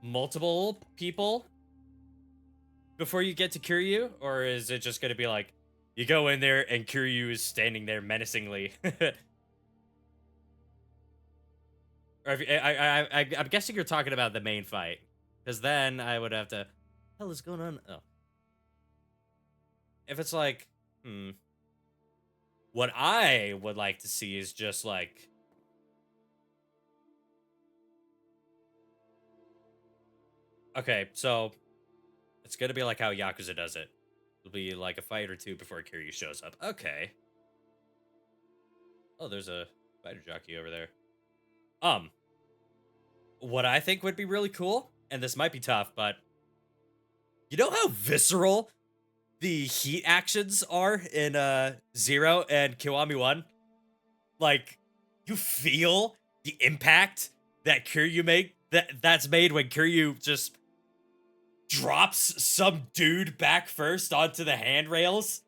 [SPEAKER 1] multiple people before you get to Kiryu, or is it just gonna be like you go in there and Kiryu is standing there menacingly? Or if, I'm guessing you're talking about the main fight, because then I would have to. Hell is going on? Oh, if it's like, what I would like to see is just like. Okay, so it's gonna be like how Yakuza does it. It'll be like a fight or two before Kiryu shows up. Okay. Oh, there's a fighter jockey over there. What I think would be really cool, and this might be tough, but you know how visceral the heat actions are in Zero and Kiwami 1? Like, you feel the impact that Kiryu that's made when Kiryu just drops some dude back first onto the handrails.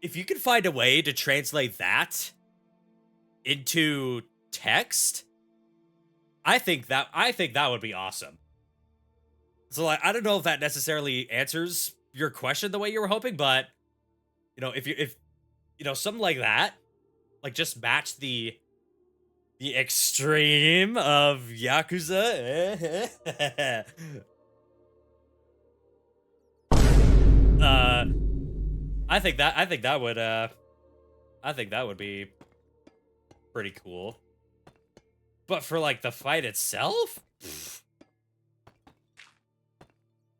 [SPEAKER 1] If you can find a way to translate that into text, I think that would be awesome. So like, I don't know if that necessarily answers your question the way you were hoping, but if something like that, like just match the extreme of Yakuza. I think that would be pretty cool. But for like the fight itself,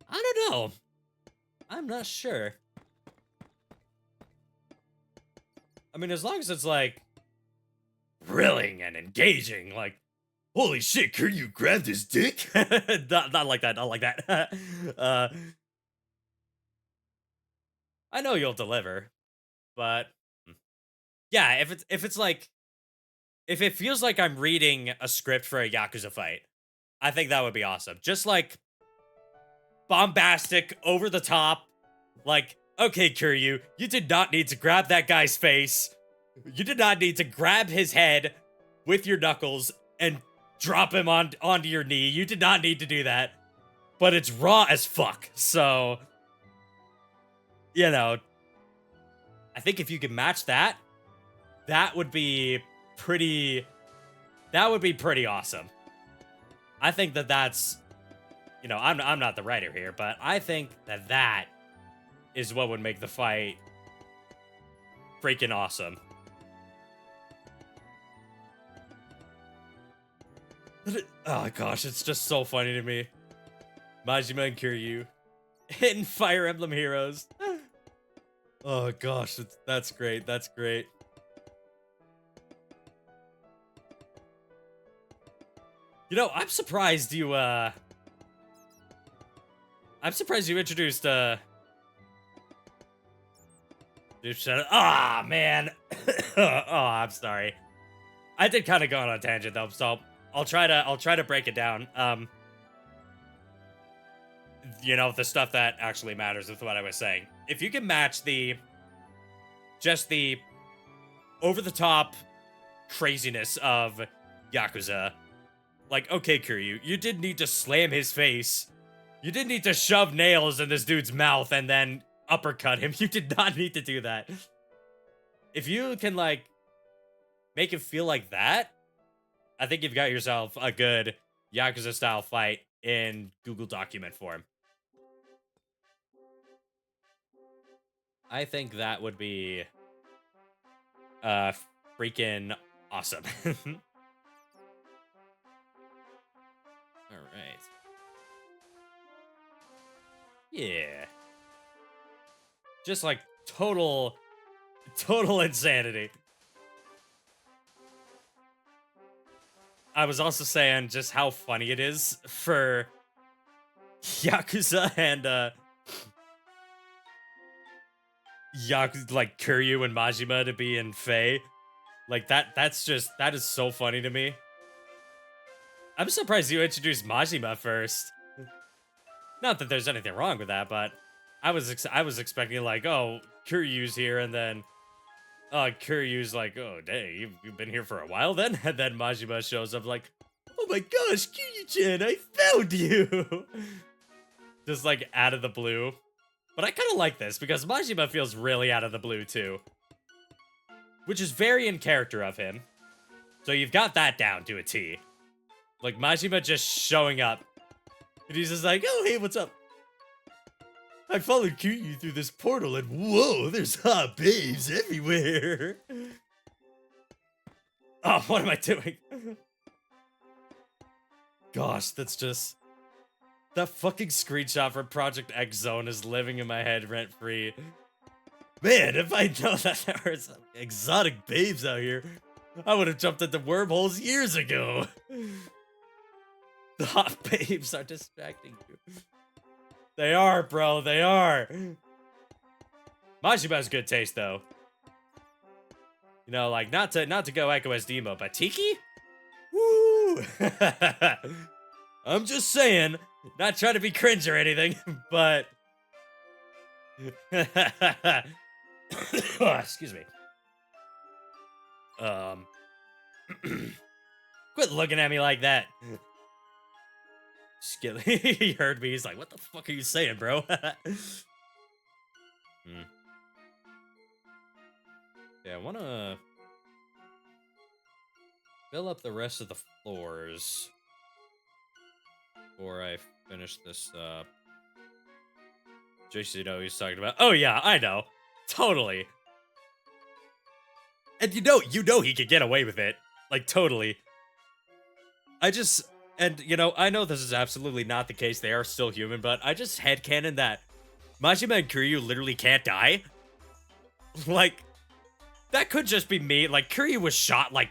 [SPEAKER 1] I don't know. I'm not sure. I mean, as long as it's like thrilling and engaging, like, holy shit, Kiryu grabbed his dick? not like that, not like that. I know you'll deliver, but yeah, if it's like if it feels like I'm reading a script for a Yakuza fight, I think that would be awesome. Just like bombastic, over the top, like, okay, Kiryu, you did not need to grab that guy's face. You did not need to grab his head with your knuckles and drop him onto your knee. You did not need to do that. But it's raw as fuck. So, I think if you could match that, that would be pretty awesome. I think that's, I'm not the writer here, but I think that is what would make the fight freaking awesome. Oh gosh, it's just so funny to me. Majima and Kiryu in Fire Emblem Heroes. Oh gosh, that's great. That's great. You know, I'm surprised you introduced ah man. Oh, I'm sorry. I did kind of go on a tangent though, so I'll try to break it down. You know, the stuff that actually matters with what I was saying. If you can match the over the top craziness of Yakuza, like, okay, Kiryu, you did need to slam his face. You did need to shove nails in this dude's mouth and then uppercut him. You did not need to do that. If you can, like, make it feel like that, I think you've got yourself a good Yakuza-style fight in Google document form. I think that would be freaking awesome. All right. Yeah. Just like total insanity. I was also saying just how funny it is for Yakuza and Yakuza, like Kiryu and Majima to be in Fei. Like that is so funny to me. I'm surprised you introduced Majima first. Not that there's anything wrong with that, but I was expecting like, oh, Kiryu's here, and then Kiryu's like, oh, dang, you've been here for a while then? And then Majima shows up like, oh my gosh, Kiryu-chan, I found you! Just like out of the blue. But I kind of like this because Majima feels really out of the blue too. Which is very in character of him. So you've got that down to a T. Like Majima just showing up. And he's just like, oh, hey, what's up? I followed Kiryu through this portal and whoa, there's hot babes everywhere. Oh, what am I doing? Gosh, that's just... That fucking screenshot from Project X Zone is living in my head rent-free. Man, if I know that there were some exotic babes out here, I would have jumped into wormholes years ago. The hot babes are distracting you. They are, bro. They are. Majima has good taste, though. You know, like, not to go Echo SD mode, but Tiki? Woo! I'm just saying, not trying to be cringe or anything, but... Excuse me. Quit looking at me like that. Skilly, he heard me. He's like, "What the fuck are you saying, bro?" Yeah, I wanna fill up the rest of the floors before I finish this up. Jason, you know he's talking about. Oh yeah, I know, totally. And you know he could get away with it, like totally. And, you know, I know this is absolutely not the case. They are still human, but I just headcanon that Majima and Kiryu literally can't die. Like, that could just be me. Like, Kiryu was shot, like,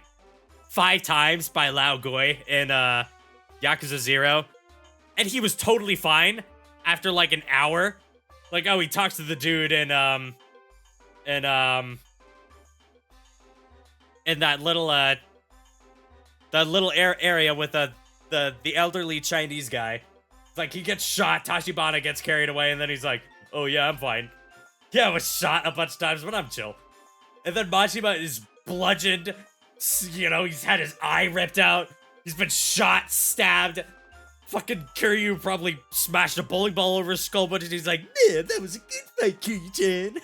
[SPEAKER 1] 5 times by Lao Goi in, Yakuza 0. And he was totally fine after, like, an hour. Like, oh, he talks to the dude in that little, area with, the elderly Chinese guy. It's like he gets shot, Tachibana gets carried away, and then he's like, oh yeah, I'm fine. Yeah, I was shot a bunch of times, but I'm chill. And then Majima is bludgeoned. You know, he's had his eye ripped out. He's been shot, stabbed. Fucking Kiryu probably smashed a bowling ball over his skull, but he's like, man, that was a good fight, Kiryu-chan.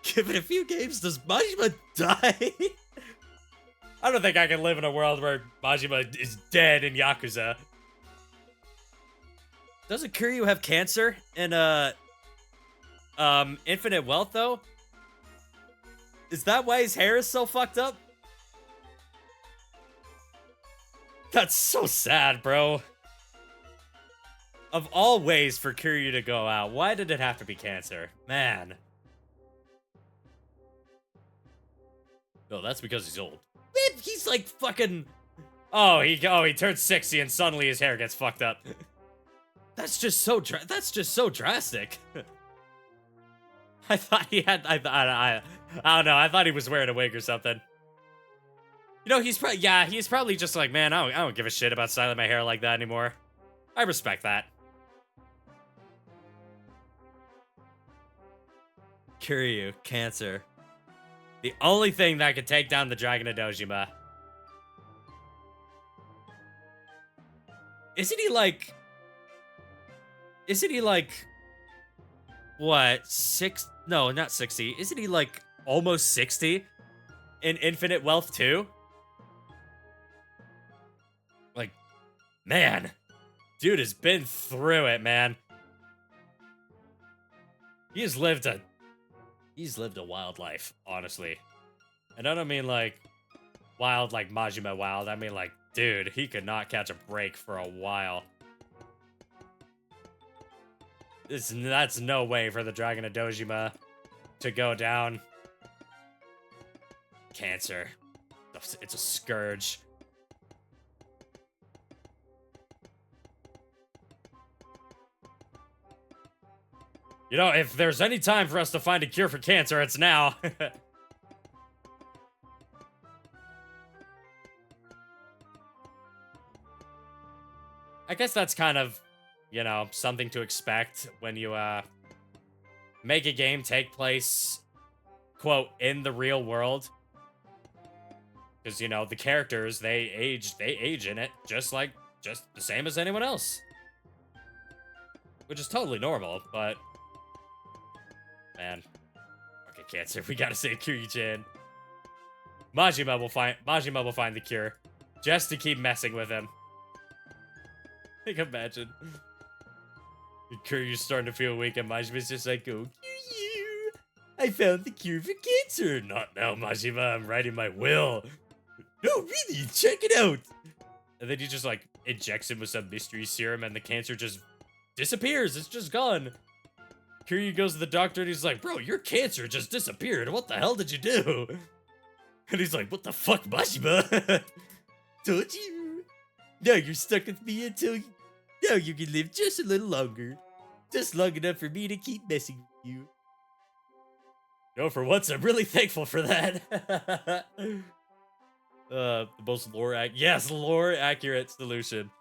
[SPEAKER 1] Give it a few games, does Majima die? I don't think I can live in a world where Majima is dead in Yakuza. Doesn't Kiryu have cancer in Infinite Wealth though? Is that why his hair is so fucked up? That's so sad, bro. Of all ways for Kiryu to go out, why did it have to be Cancer? Man. No, that's because he's old. He's like fucking... Oh, he turns 60 and suddenly his hair gets fucked up. That's just so drastic. I thought he had... I don't know. I thought he was wearing a wig or something. You know, he's probably just like, man, I don't give a shit about styling my hair like that anymore. I respect that. Kiryu, Cancer. The only thing that could take down the Dragon of Dojima. Isn't he like, what, no, not 60. Isn't he like almost 60 in Infinite Wealth 2? Like, man, dude has been through it, man. He's lived a wild life, honestly. And I don't mean like wild like Majima wild. I mean like, dude, he could not catch a break for a while. That's no way for the Dragon of Dojima to go down. Cancer. It's a scourge. You know, if there's any time for us to find a cure for cancer, it's now. I guess that's kind of, you know, something to expect when you, make a game take place, quote, in the real world. Because, you know, the characters, they age in it just the same as anyone else. Which is totally normal, but... Man. Okay, Cancer, we gotta save Kiryu-chan. Majima will find the cure. Just to keep messing with him. Like, imagine. Kiryu's starting to feel weak and Majima's just like, oh, Kiryu! I found the cure for cancer! Not now, Majima, I'm writing my will. No, really, check it out! And then he just, like, injects him with some mystery serum and the cancer just disappears. It's just gone. Kiryu goes to the doctor and he's like, bro, your cancer just disappeared. What the hell did you do? And he's like, what the fuck, Majima? Told you. Now you're stuck with me until now you can live just a little longer. Just long enough for me to keep messing with you. No, for once, I'm really thankful for that. The most lore accurate solution.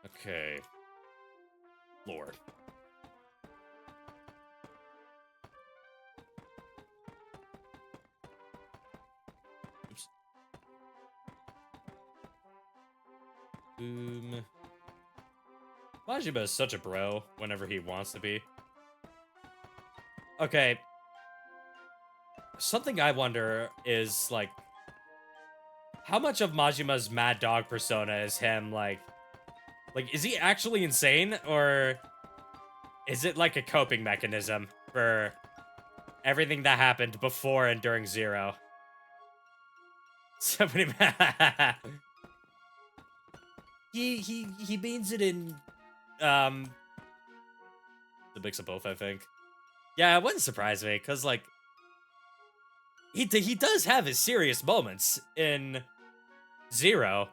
[SPEAKER 1] Okay. Lore. Oops. Boom. Majima is such a bro whenever he wants to be. Okay. Something I wonder is, like, how much of Majima's Mad Dog persona is him, like, is he actually insane, or is it like a coping mechanism for everything that happened before and during Zero? Somebody, he means it in the mix of both, I think. Yeah, it wouldn't surprise me, cause like he does have his serious moments in Zero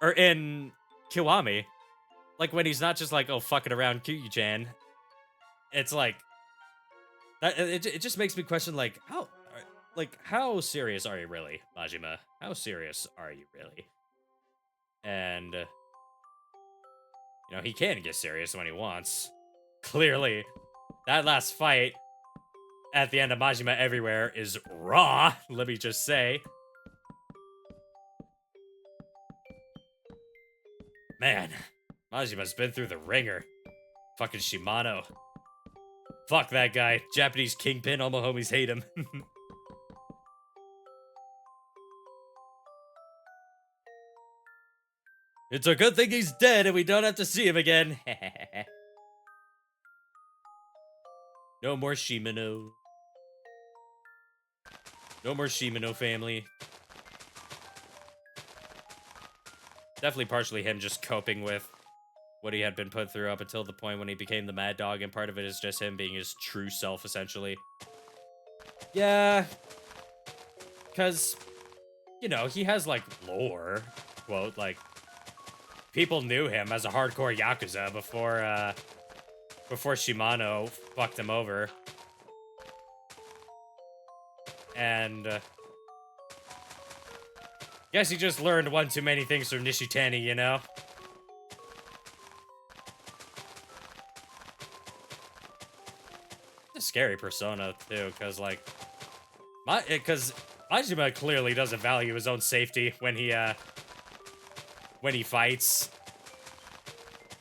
[SPEAKER 1] or in Kiwami. Like, when he's not just like, oh, fucking around Kiryu-chan. It's like... It just makes me question, like, how serious are you really, Majima? How serious are you really? And... you know, he can get serious when he wants. Clearly. That last fight at the end of Majima Everywhere is raw, let me just say. Man. Majima's been through the ringer. Fucking Shimano. Fuck that guy. Japanese kingpin, all my homies hate him. It's a good thing he's dead and we don't have to see him again. No more Shimano. No more Shimano family. Definitely partially him just coping with what he had been put through up until the point when he became the Mad Dog, and part of it is just him being his true self, essentially. Yeah, because, you know, he has, like, lore, quote, like, people knew him as a hardcore Yakuza before Shimano fucked him over. And, guess he just learned one too many things from Nishitani, you know? It's a scary persona, too, because, like, because Majima clearly doesn't value his own safety when he fights.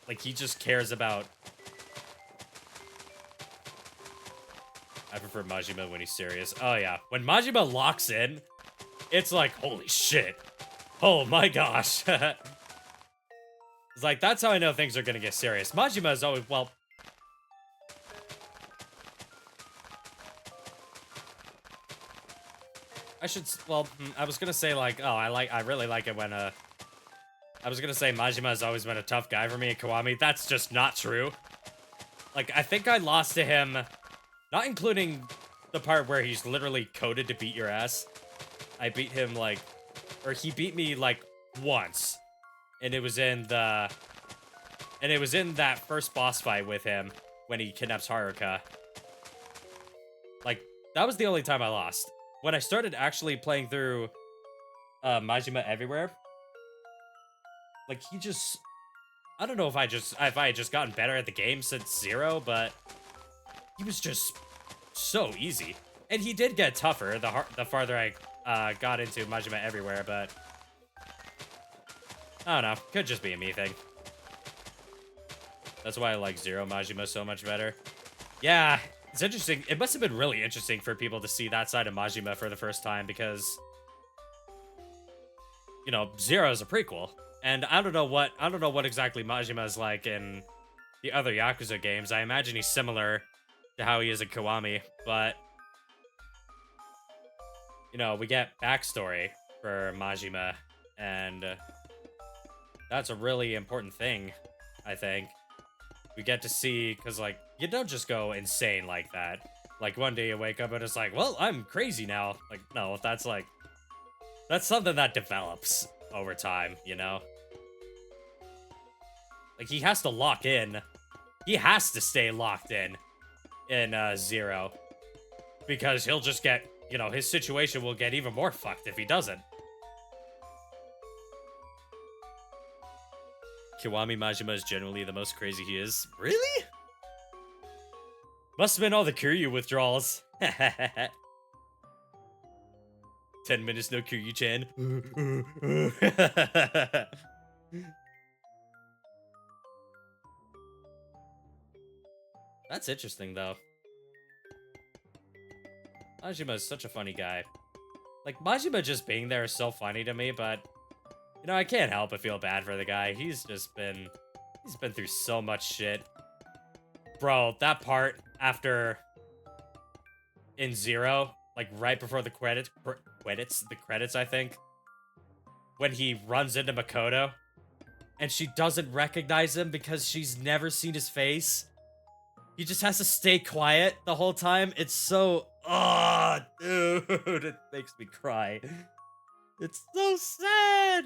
[SPEAKER 1] Like, he just cares about... I prefer Majima when he's serious. Oh, yeah. When Majima locks in, it's like, holy shit. Oh, my gosh. It's like, that's how I know things are gonna get serious. Majima is always, well... I was gonna say, like, oh, I really like it when, I was gonna say Majima has always been a tough guy for me in Kiwami. That's just not true. Like, I think I lost to him, not including the part where he's literally coded to beat your ass. I beat him, like, or he beat me, like, once. And it was in that first boss fight with him when he kidnaps Haruka. Like, that was the only time I lost. When I started actually playing through Majima Everywhere, like, he just... I don't know if I had just gotten better at the game since Zero, but he was just so easy. And he did get tougher the farther I got into Majima Everywhere, but I don't know. Could just be a me thing. That's why I like Zero Majima so much better. Yeah, it's interesting. It must have been really interesting for people to see that side of Majima for the first time because, you know, Zero is a prequel. And I don't know what exactly Majima is like in the other Yakuza games. I imagine he's similar to how he is in Kiwami, but, you know, we get backstory for Majima, and that's a really important thing, I think. We get to see, because, like, you don't just go insane like that. Like, one day you wake up and it's like, well, I'm crazy now. Like, no, that's something that develops over time, you know? Like, he has to lock in. He has to stay locked in Zero. Because he'll just get, you know, his situation will get even more fucked if he doesn't. Kiwami Majima is generally the most crazy he is. Really? Must have been all the Kiryu withdrawals. 10 minutes no Kiryu-chan. That's interesting, though. Majima is such a funny guy. Like, Majima just being there is so funny to me, but, you know, I can't help but feel bad for the guy. He's been through so much shit. Bro, that part after in Zero, like right before the credits, I think, when he runs into Makoto and she doesn't recognize him because she's never seen his face. He just has to stay quiet the whole time. It's so, oh, dude, it makes me cry. It's so sad.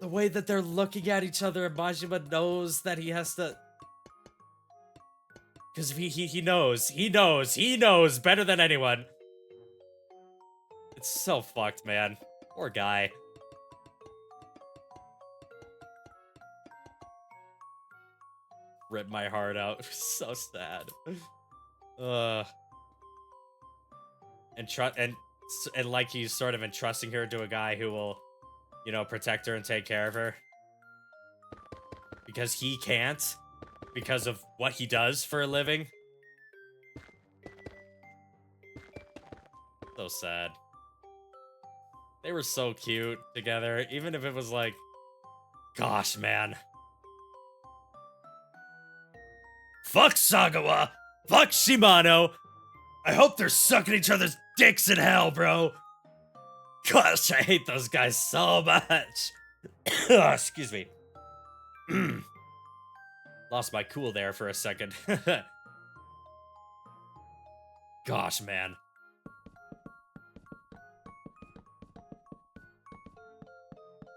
[SPEAKER 1] The way that they're looking at each other, and Majima knows that he has to, because he knows better than anyone. It's so fucked, man. Poor guy. Rip my heart out. So sad. And like he's sort of entrusting her to a guy who will, you know, protect her and take care of her. Because he can't. Because of what he does for a living. So sad. They were so cute together, even if it was like, gosh, man. Fuck Sagawa! Fuck Shimano! I hope they're sucking each other's dicks in hell, bro! Gosh, I hate those guys so much! Excuse me. Lost my cool there for a second. Gosh, man.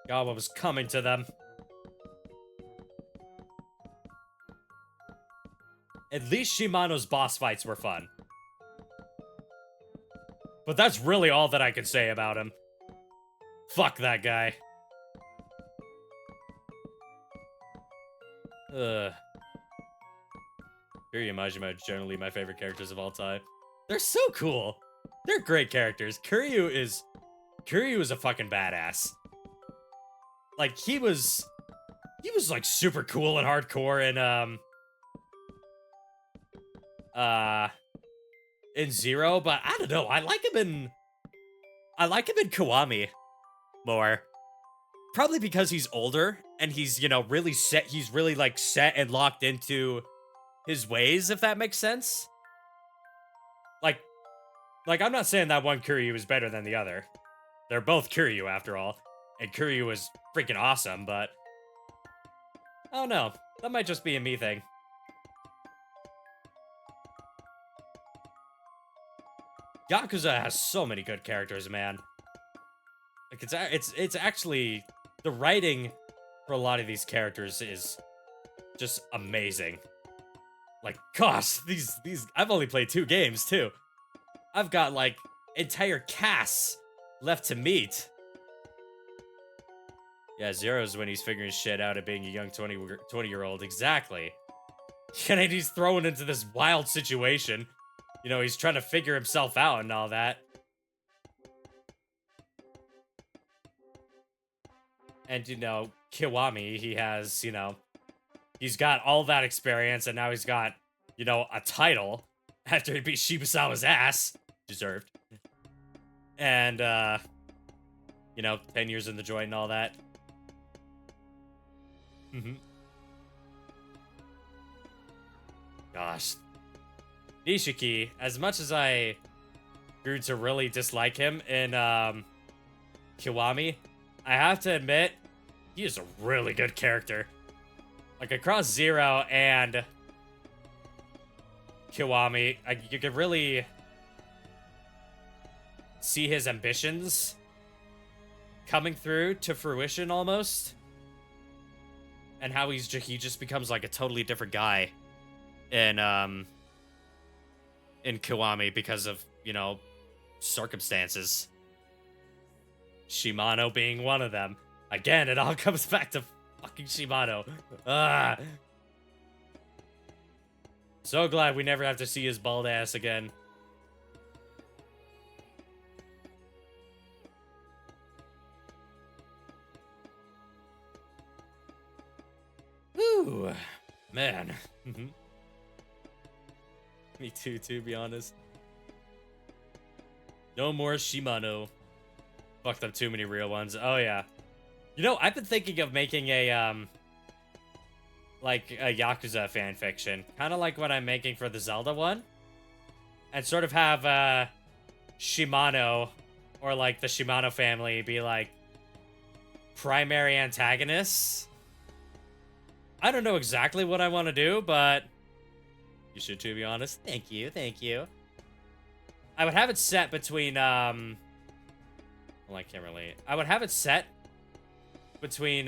[SPEAKER 1] God, what was coming to them. At least Shimano's boss fights were fun. But that's really all that I can say about him. Fuck that guy. Kiryu Majima is generally my favorite characters of all time. They're so cool. They're great characters. Kiryu is a fucking badass. Like, he was like super cool and hardcore in Zero, but I don't know. I like him in Kiwami more. Probably because he's older and he's, you know, really set. He's really like set and locked into his ways, if that makes sense. Like I'm not saying that one Kiryu is better than the other. They're both Kiryu after all. And Kiryu is freaking awesome, but I don't know. That might just be a me thing. Yakuza has so many good characters, man. Like it's actually, the writing for a lot of these characters is just amazing. Like, gosh, these I've only played 2 games too. I've got like entire casts left to meet. Yeah, Zero's when he's figuring shit out at being a young 20-year-old. Exactly. And he's thrown into this wild situation. You know, he's trying to figure himself out and all that. And, you know, Kiwami, he has, you know, he's got all that experience, and now he's got, you know, a title after he beat Shibusawa's ass. Deserved. And, you know, 10 years in the joint and all that. Gosh. Nishiki, as much as I grew to really dislike him in Kiwami, I have to admit, he is a really good character. Like, across Zero and Kiwami, you could really see his ambitions coming through to fruition almost. And how he just becomes like a totally different guy in Kiwami because of, you know, circumstances. Shimano being one of them. Again, it all comes back to fucking Shimano. So glad we never have to see his bald ass again. Whew. Man. Me too, to be honest. No more Shimano. Fucked up too many real ones. Oh, yeah. You know, I've been thinking of making a, like, a Yakuza fanfiction. Kind of like what I'm making for the Zelda one. And sort of have, Shimano, or, like, the Shimano family be, like, primary antagonists. I don't know exactly what I want to do, but you should, to be honest. Thank you, thank you. I would have it set between, well, I can't really. I would have it set between,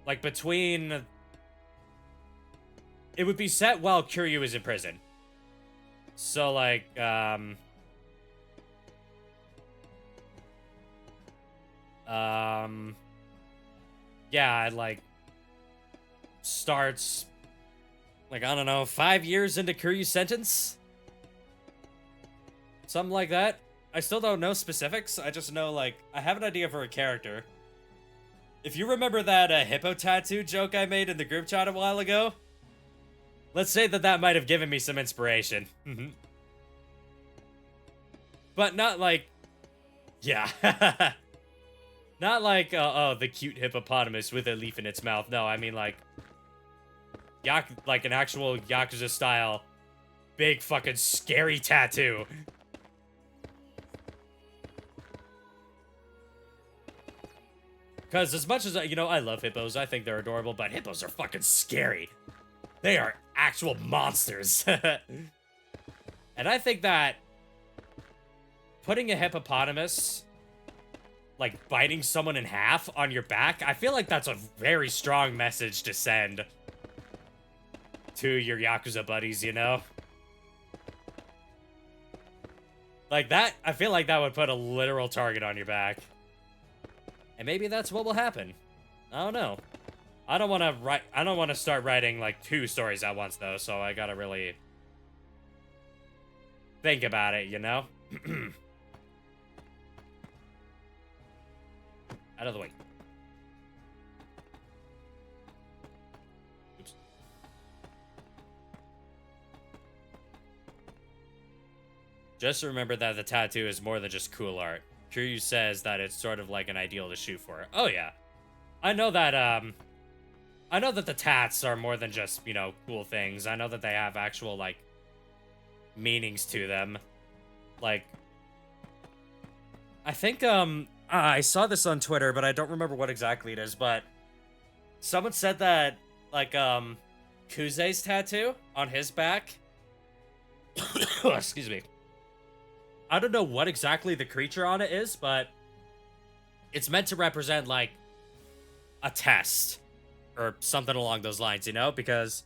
[SPEAKER 1] like, between... It would be set while Kiryu is in prison. So, like, yeah, like, starts, like, I don't know, 5 years into Kiryu's sentence? Something like that. I still don't know specifics. I just know, like, I have an idea for a character. If you remember that hippo tattoo joke I made in the group chat a while ago, let's say that might have given me some inspiration. But not like, yeah. Not like, oh, the cute hippopotamus with a leaf in its mouth. No, I mean like, like an actual Yakuza-style big fucking scary tattoo. Because as much as, you know, I love hippos, I think they're adorable, but hippos are fucking scary. They are actual monsters. And I think that putting a hippopotamus, like, biting someone in half on your back, I feel like that's a very strong message to send to your Yakuza buddies, you know? Like that, I feel like that would put a literal target on your back. And maybe that's what will happen. I don't know. I don't want to start writing like 2 stories at once though, so I gotta really think about it, you know? Out of the way. Oops. Just remember that the tattoo is more than just cool art. Kiryu says that it's sort of like an ideal to shoot for. Oh yeah. I know that the tats are more than just, you know, cool things. I know that they have actual, like, meanings to them. Like, I think, I saw this on Twitter, but I don't remember what exactly it is, but someone said that, like, Kuzei's tattoo on his back. Excuse me. I don't know what exactly the creature on it is, but it's meant to represent, like, a test or something along those lines, you know? Because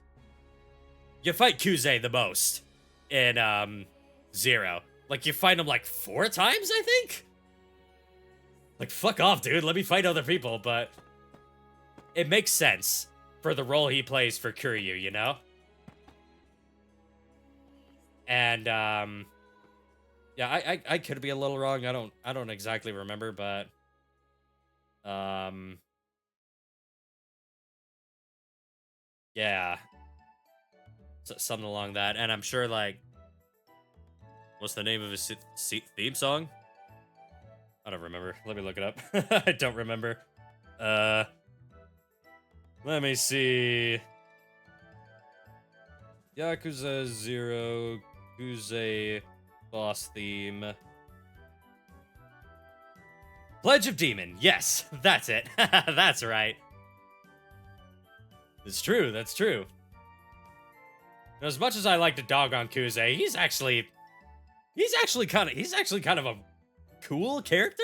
[SPEAKER 1] you fight Kuzei the most in, Zero. Like, you fight him, like, 4 times, I think? Like, fuck off, dude. Let me fight other people, but it makes sense for the role he plays for Kiryu, you know? And, yeah, I could be a little wrong. I don't exactly remember, but, yeah. Something along that. And I'm sure, like, what's the name of his theme song? I don't remember. Let me look it up. I don't remember. Let me see. Yakuza 0 Kuzei boss theme. Pledge of Demon. Yes, that's it. That's right. It's true. That's true. As much as I like to dog on Kuzei, he's actually kind of a cool character?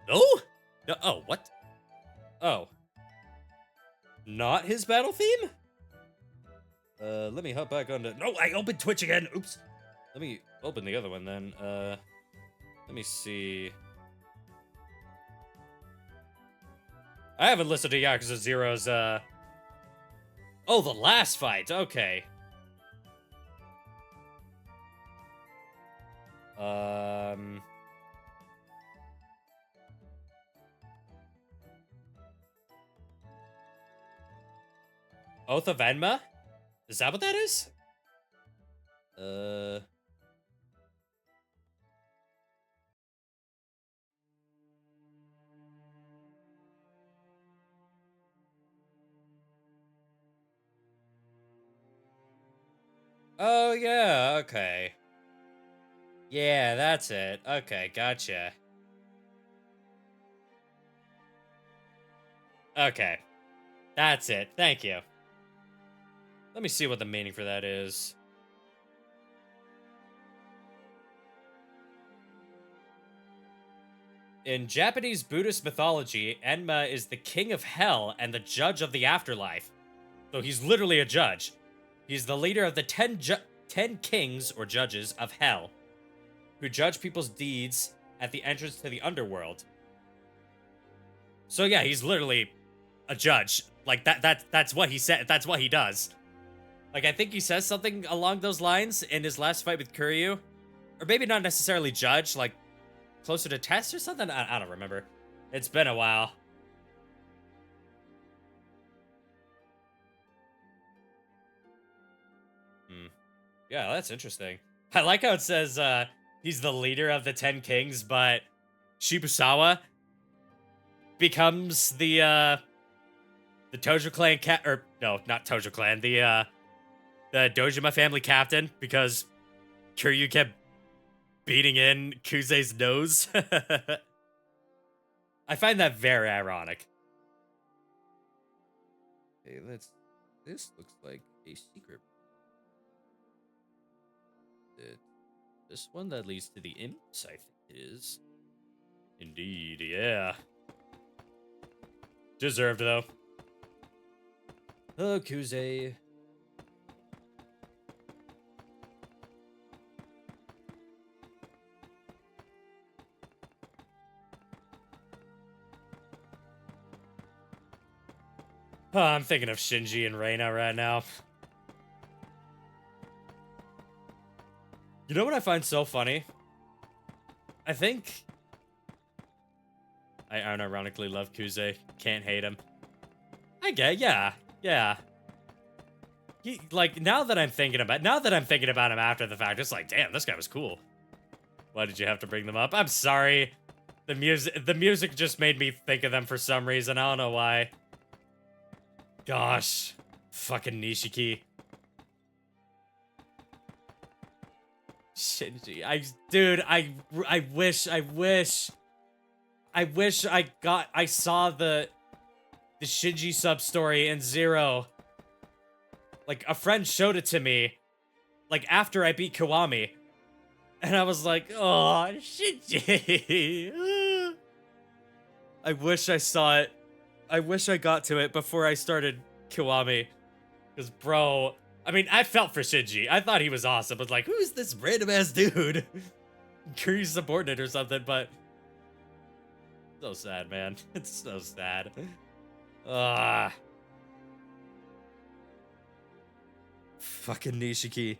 [SPEAKER 1] No? No, oh, what? Oh. Not his battle theme? Let me hop back onto... No, I opened Twitch again! Oops. Let me open the other one then. Let me see... I haven't listened to Yakuza 0's, Oh, the last fight! Okay. Oath of Enma? Is that what that is? Oh, yeah, okay. Yeah, that's it. Okay, gotcha. Okay. That's it. Thank you. Let me see what the meaning for that is. In Japanese Buddhist mythology, Enma is the king of hell and the judge of the afterlife. So he's literally a judge. He's the leader of the 10 kings, or judges, of hell, who judge people's deeds at the entrance to the underworld. So yeah, he's literally a judge. Like, that's what he said. That's what he does. Like, I think he says something along those lines in his last fight with Kiryu. Or maybe not necessarily judge, like, closer to test or something? I don't remember. It's been a while. Yeah, that's interesting. I like how it says, he's the leader of the 10 kings, but Shibusawa becomes the Tojo clan or no, not Tojo clan, the the Dojima family captain because Kiryu kept beating in Kuze's nose. I find that very ironic. Okay, this looks like a secret. This one that leads to the imps, I think it is. Indeed, yeah. Deserved, though. Oh, Kuze. Oh, I'm thinking of Shinji and Reina right now. You know what I find so funny? I think I unironically love Kuze. Can't hate him. I get, yeah. Like now that I'm thinking about him after the fact, it's like, damn, this guy was cool. Why did you have to bring them up? I'm sorry. The music just made me think of them for some reason. I don't know why. Gosh, fucking Nishiki. Shinji, I wish I saw the Shinji sub story in Zero. Like, a friend showed it to me, like, after I beat Kiwami. And I was like, oh, Shinji. I wish I saw it. I wish I got to it before I started Kiwami. Because, bro, I mean, I felt for Shinji. I thought he was awesome. But, like, who's this random-ass dude? Kiryu's subordinate or something, but... So sad, man. It's so sad. Fucking Nishiki.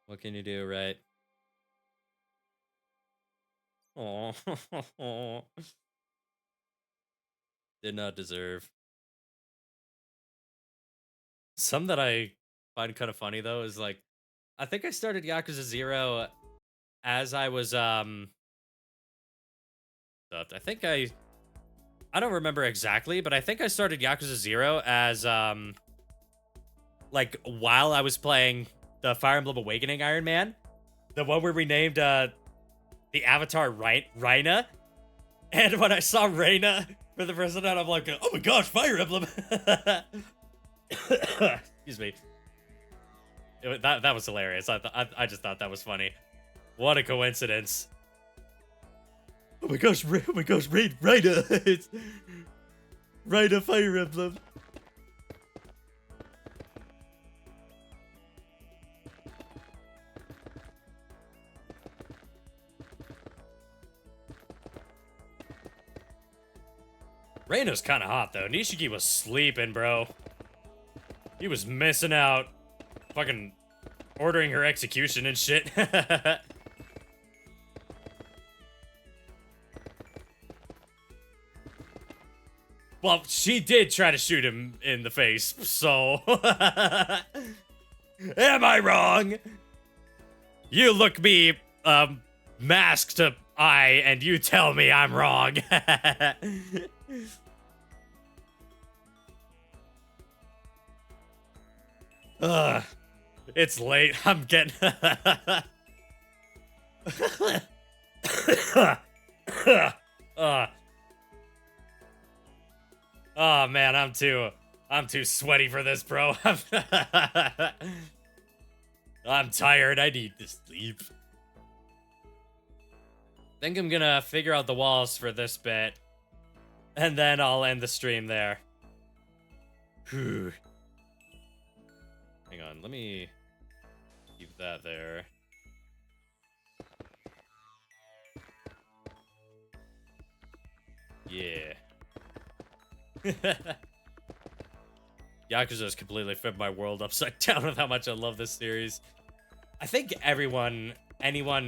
[SPEAKER 1] What can you do, right? Oh, did not deserve. Some that I find kind of funny though is like, I think I started Yakuza 0 as I was I think I don't remember exactly, but I think I started Yakuza 0 as like while I was playing the Fire Emblem Awakening Iron Man, the one where we named the avatar Reina, and when I saw Reina for the first time, I'm like, oh my gosh, Fire Emblem. Excuse me. That was hilarious. I just thought that was funny. What a coincidence. Oh my gosh, Reina. It's Reina Fire Emblem. Reina's kind of hot, though. Nishiki was sleeping, bro. He was missing out. Fucking ordering her execution and shit. Well, she did try to shoot him in the face, so... Am I wrong? You look me, masked eye, and you tell me I'm wrong. It's late. I'm getting... Oh man, I'm too sweaty for this, bro. I'm tired. I need to sleep. Think I'm gonna figure out the walls for this bit, and then I'll end the stream there. Whew. Hang on, let me keep that there. Yeah. Yakuza's completely flipped my world upside down with how much I love this series. I think anyone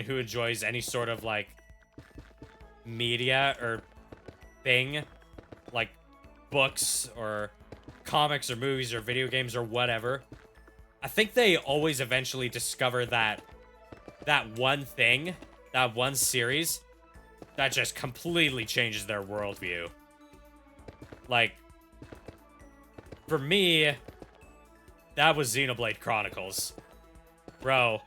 [SPEAKER 1] who enjoys any sort of like media or thing, like books or comics or movies or video games or whatever, I think they always eventually discover that one thing, that one series that just completely changes their worldview. Like, for me, that was Xenoblade Chronicles. Bro,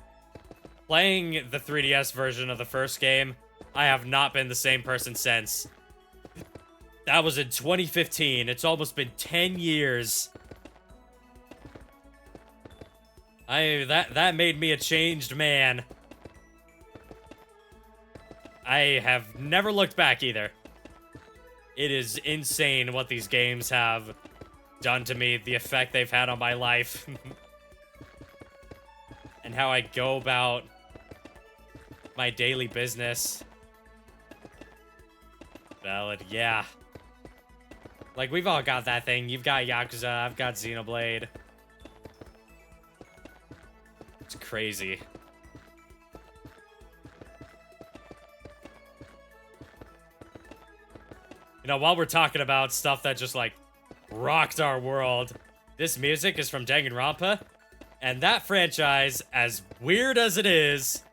[SPEAKER 1] playing the 3DS version of the first game, I have not been the same person since. That was in 2015. It's almost been 10 years. That made me a changed man. I have never looked back either. It is insane what these games have done to me, the effect they've had on my life. And how I go about my daily business. Valid, yeah. Like, we've all got that thing. You've got Yakuza, I've got Xenoblade. It's crazy. You know, while we're talking about stuff that just, like, rocked our world, this music is from Danganronpa, and that franchise, as weird as it is,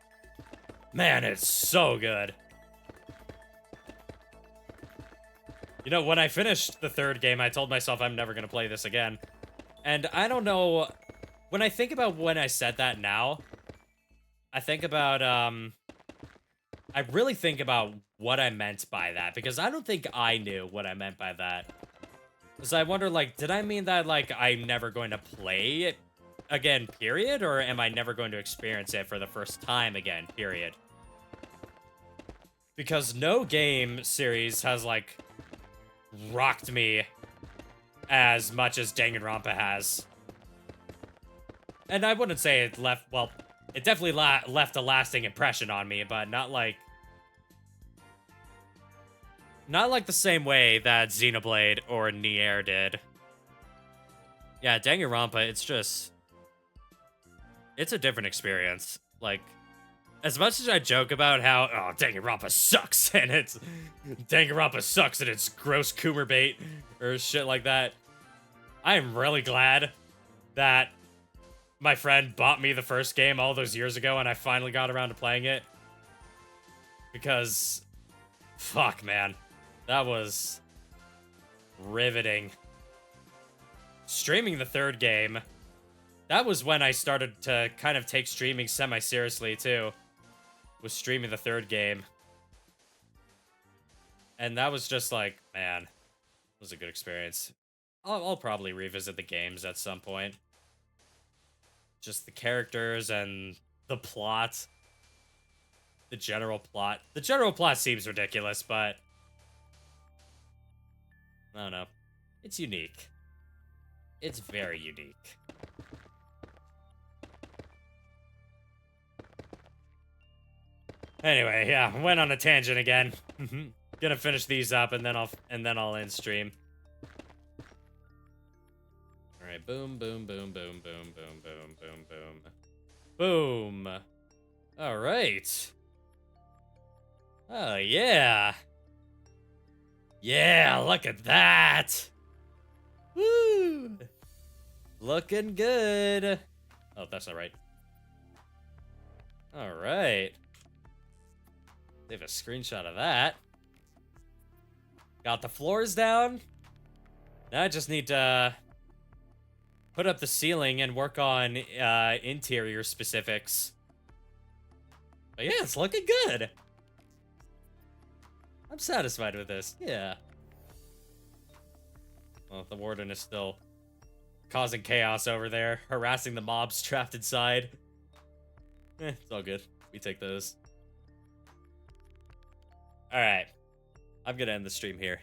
[SPEAKER 1] man, it's so good. You know, when I finished the third game, I told myself I'm never gonna play this again. And I don't know, when I think about when I said that now, I think about, I really think about what I meant by that, because I don't think I knew what I meant by that. Because I wonder, like, did I mean that, like, I'm never going to play it again, period? Or am I never going to experience it for the first time again, period? Because no game series has, like, rocked me as much as Danganronpa has. And I wouldn't say it left, well, it definitely left a lasting impression on me, but not like the same way that Xenoblade or Nier did. Yeah, Danganronpa, it's a different experience. Like, as much as I joke about how, oh, Danganronpa sucks, and Danganronpa sucks and it's gross Coomer bait, or shit like that, I am really glad that my friend bought me the first game all those years ago and I finally got around to playing it. Because, fuck, man. That was riveting. Streaming the third game, that was when I started to kind of take streaming semi-seriously, too. Was streaming the third game. And that was just like, man, it was a good experience. I'll probably revisit the games at some point. Just the characters and the plot. The general plot. The general plot seems ridiculous, but I don't know. It's unique. It's very unique. Anyway, yeah, went on a tangent again. Gonna finish these up and then I'll end stream. All right, boom, boom, boom, boom, boom, boom, boom, boom, boom, boom. All right. Oh yeah. Yeah, look at that. Woo! Looking good. Oh, that's not right. All right. They have a screenshot of that. Got the floors down. Now I just need to put up the ceiling and work on interior specifics. But yeah, it's looking good. I'm satisfied with this. Yeah. Well, the warden is still causing chaos over there, harassing the mobs trapped inside. It's all good. We take those. Alright. I'm gonna end the stream here.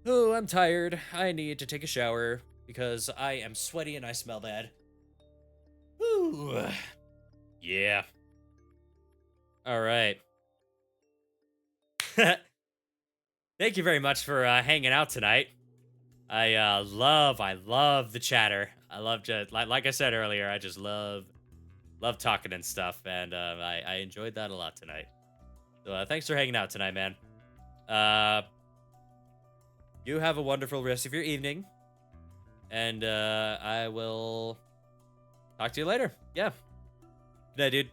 [SPEAKER 1] Oh, I'm tired. I need to take a shower because I am sweaty and I smell bad. Ooh. Yeah. Alright. Thank you very much for hanging out tonight. I love the chatter. I love just like I said earlier, I just love talking and stuff, and I enjoyed that a lot tonight. So thanks for hanging out tonight, man. You have a wonderful rest of your evening, and I will talk to you later. Yeah. Good night, dude.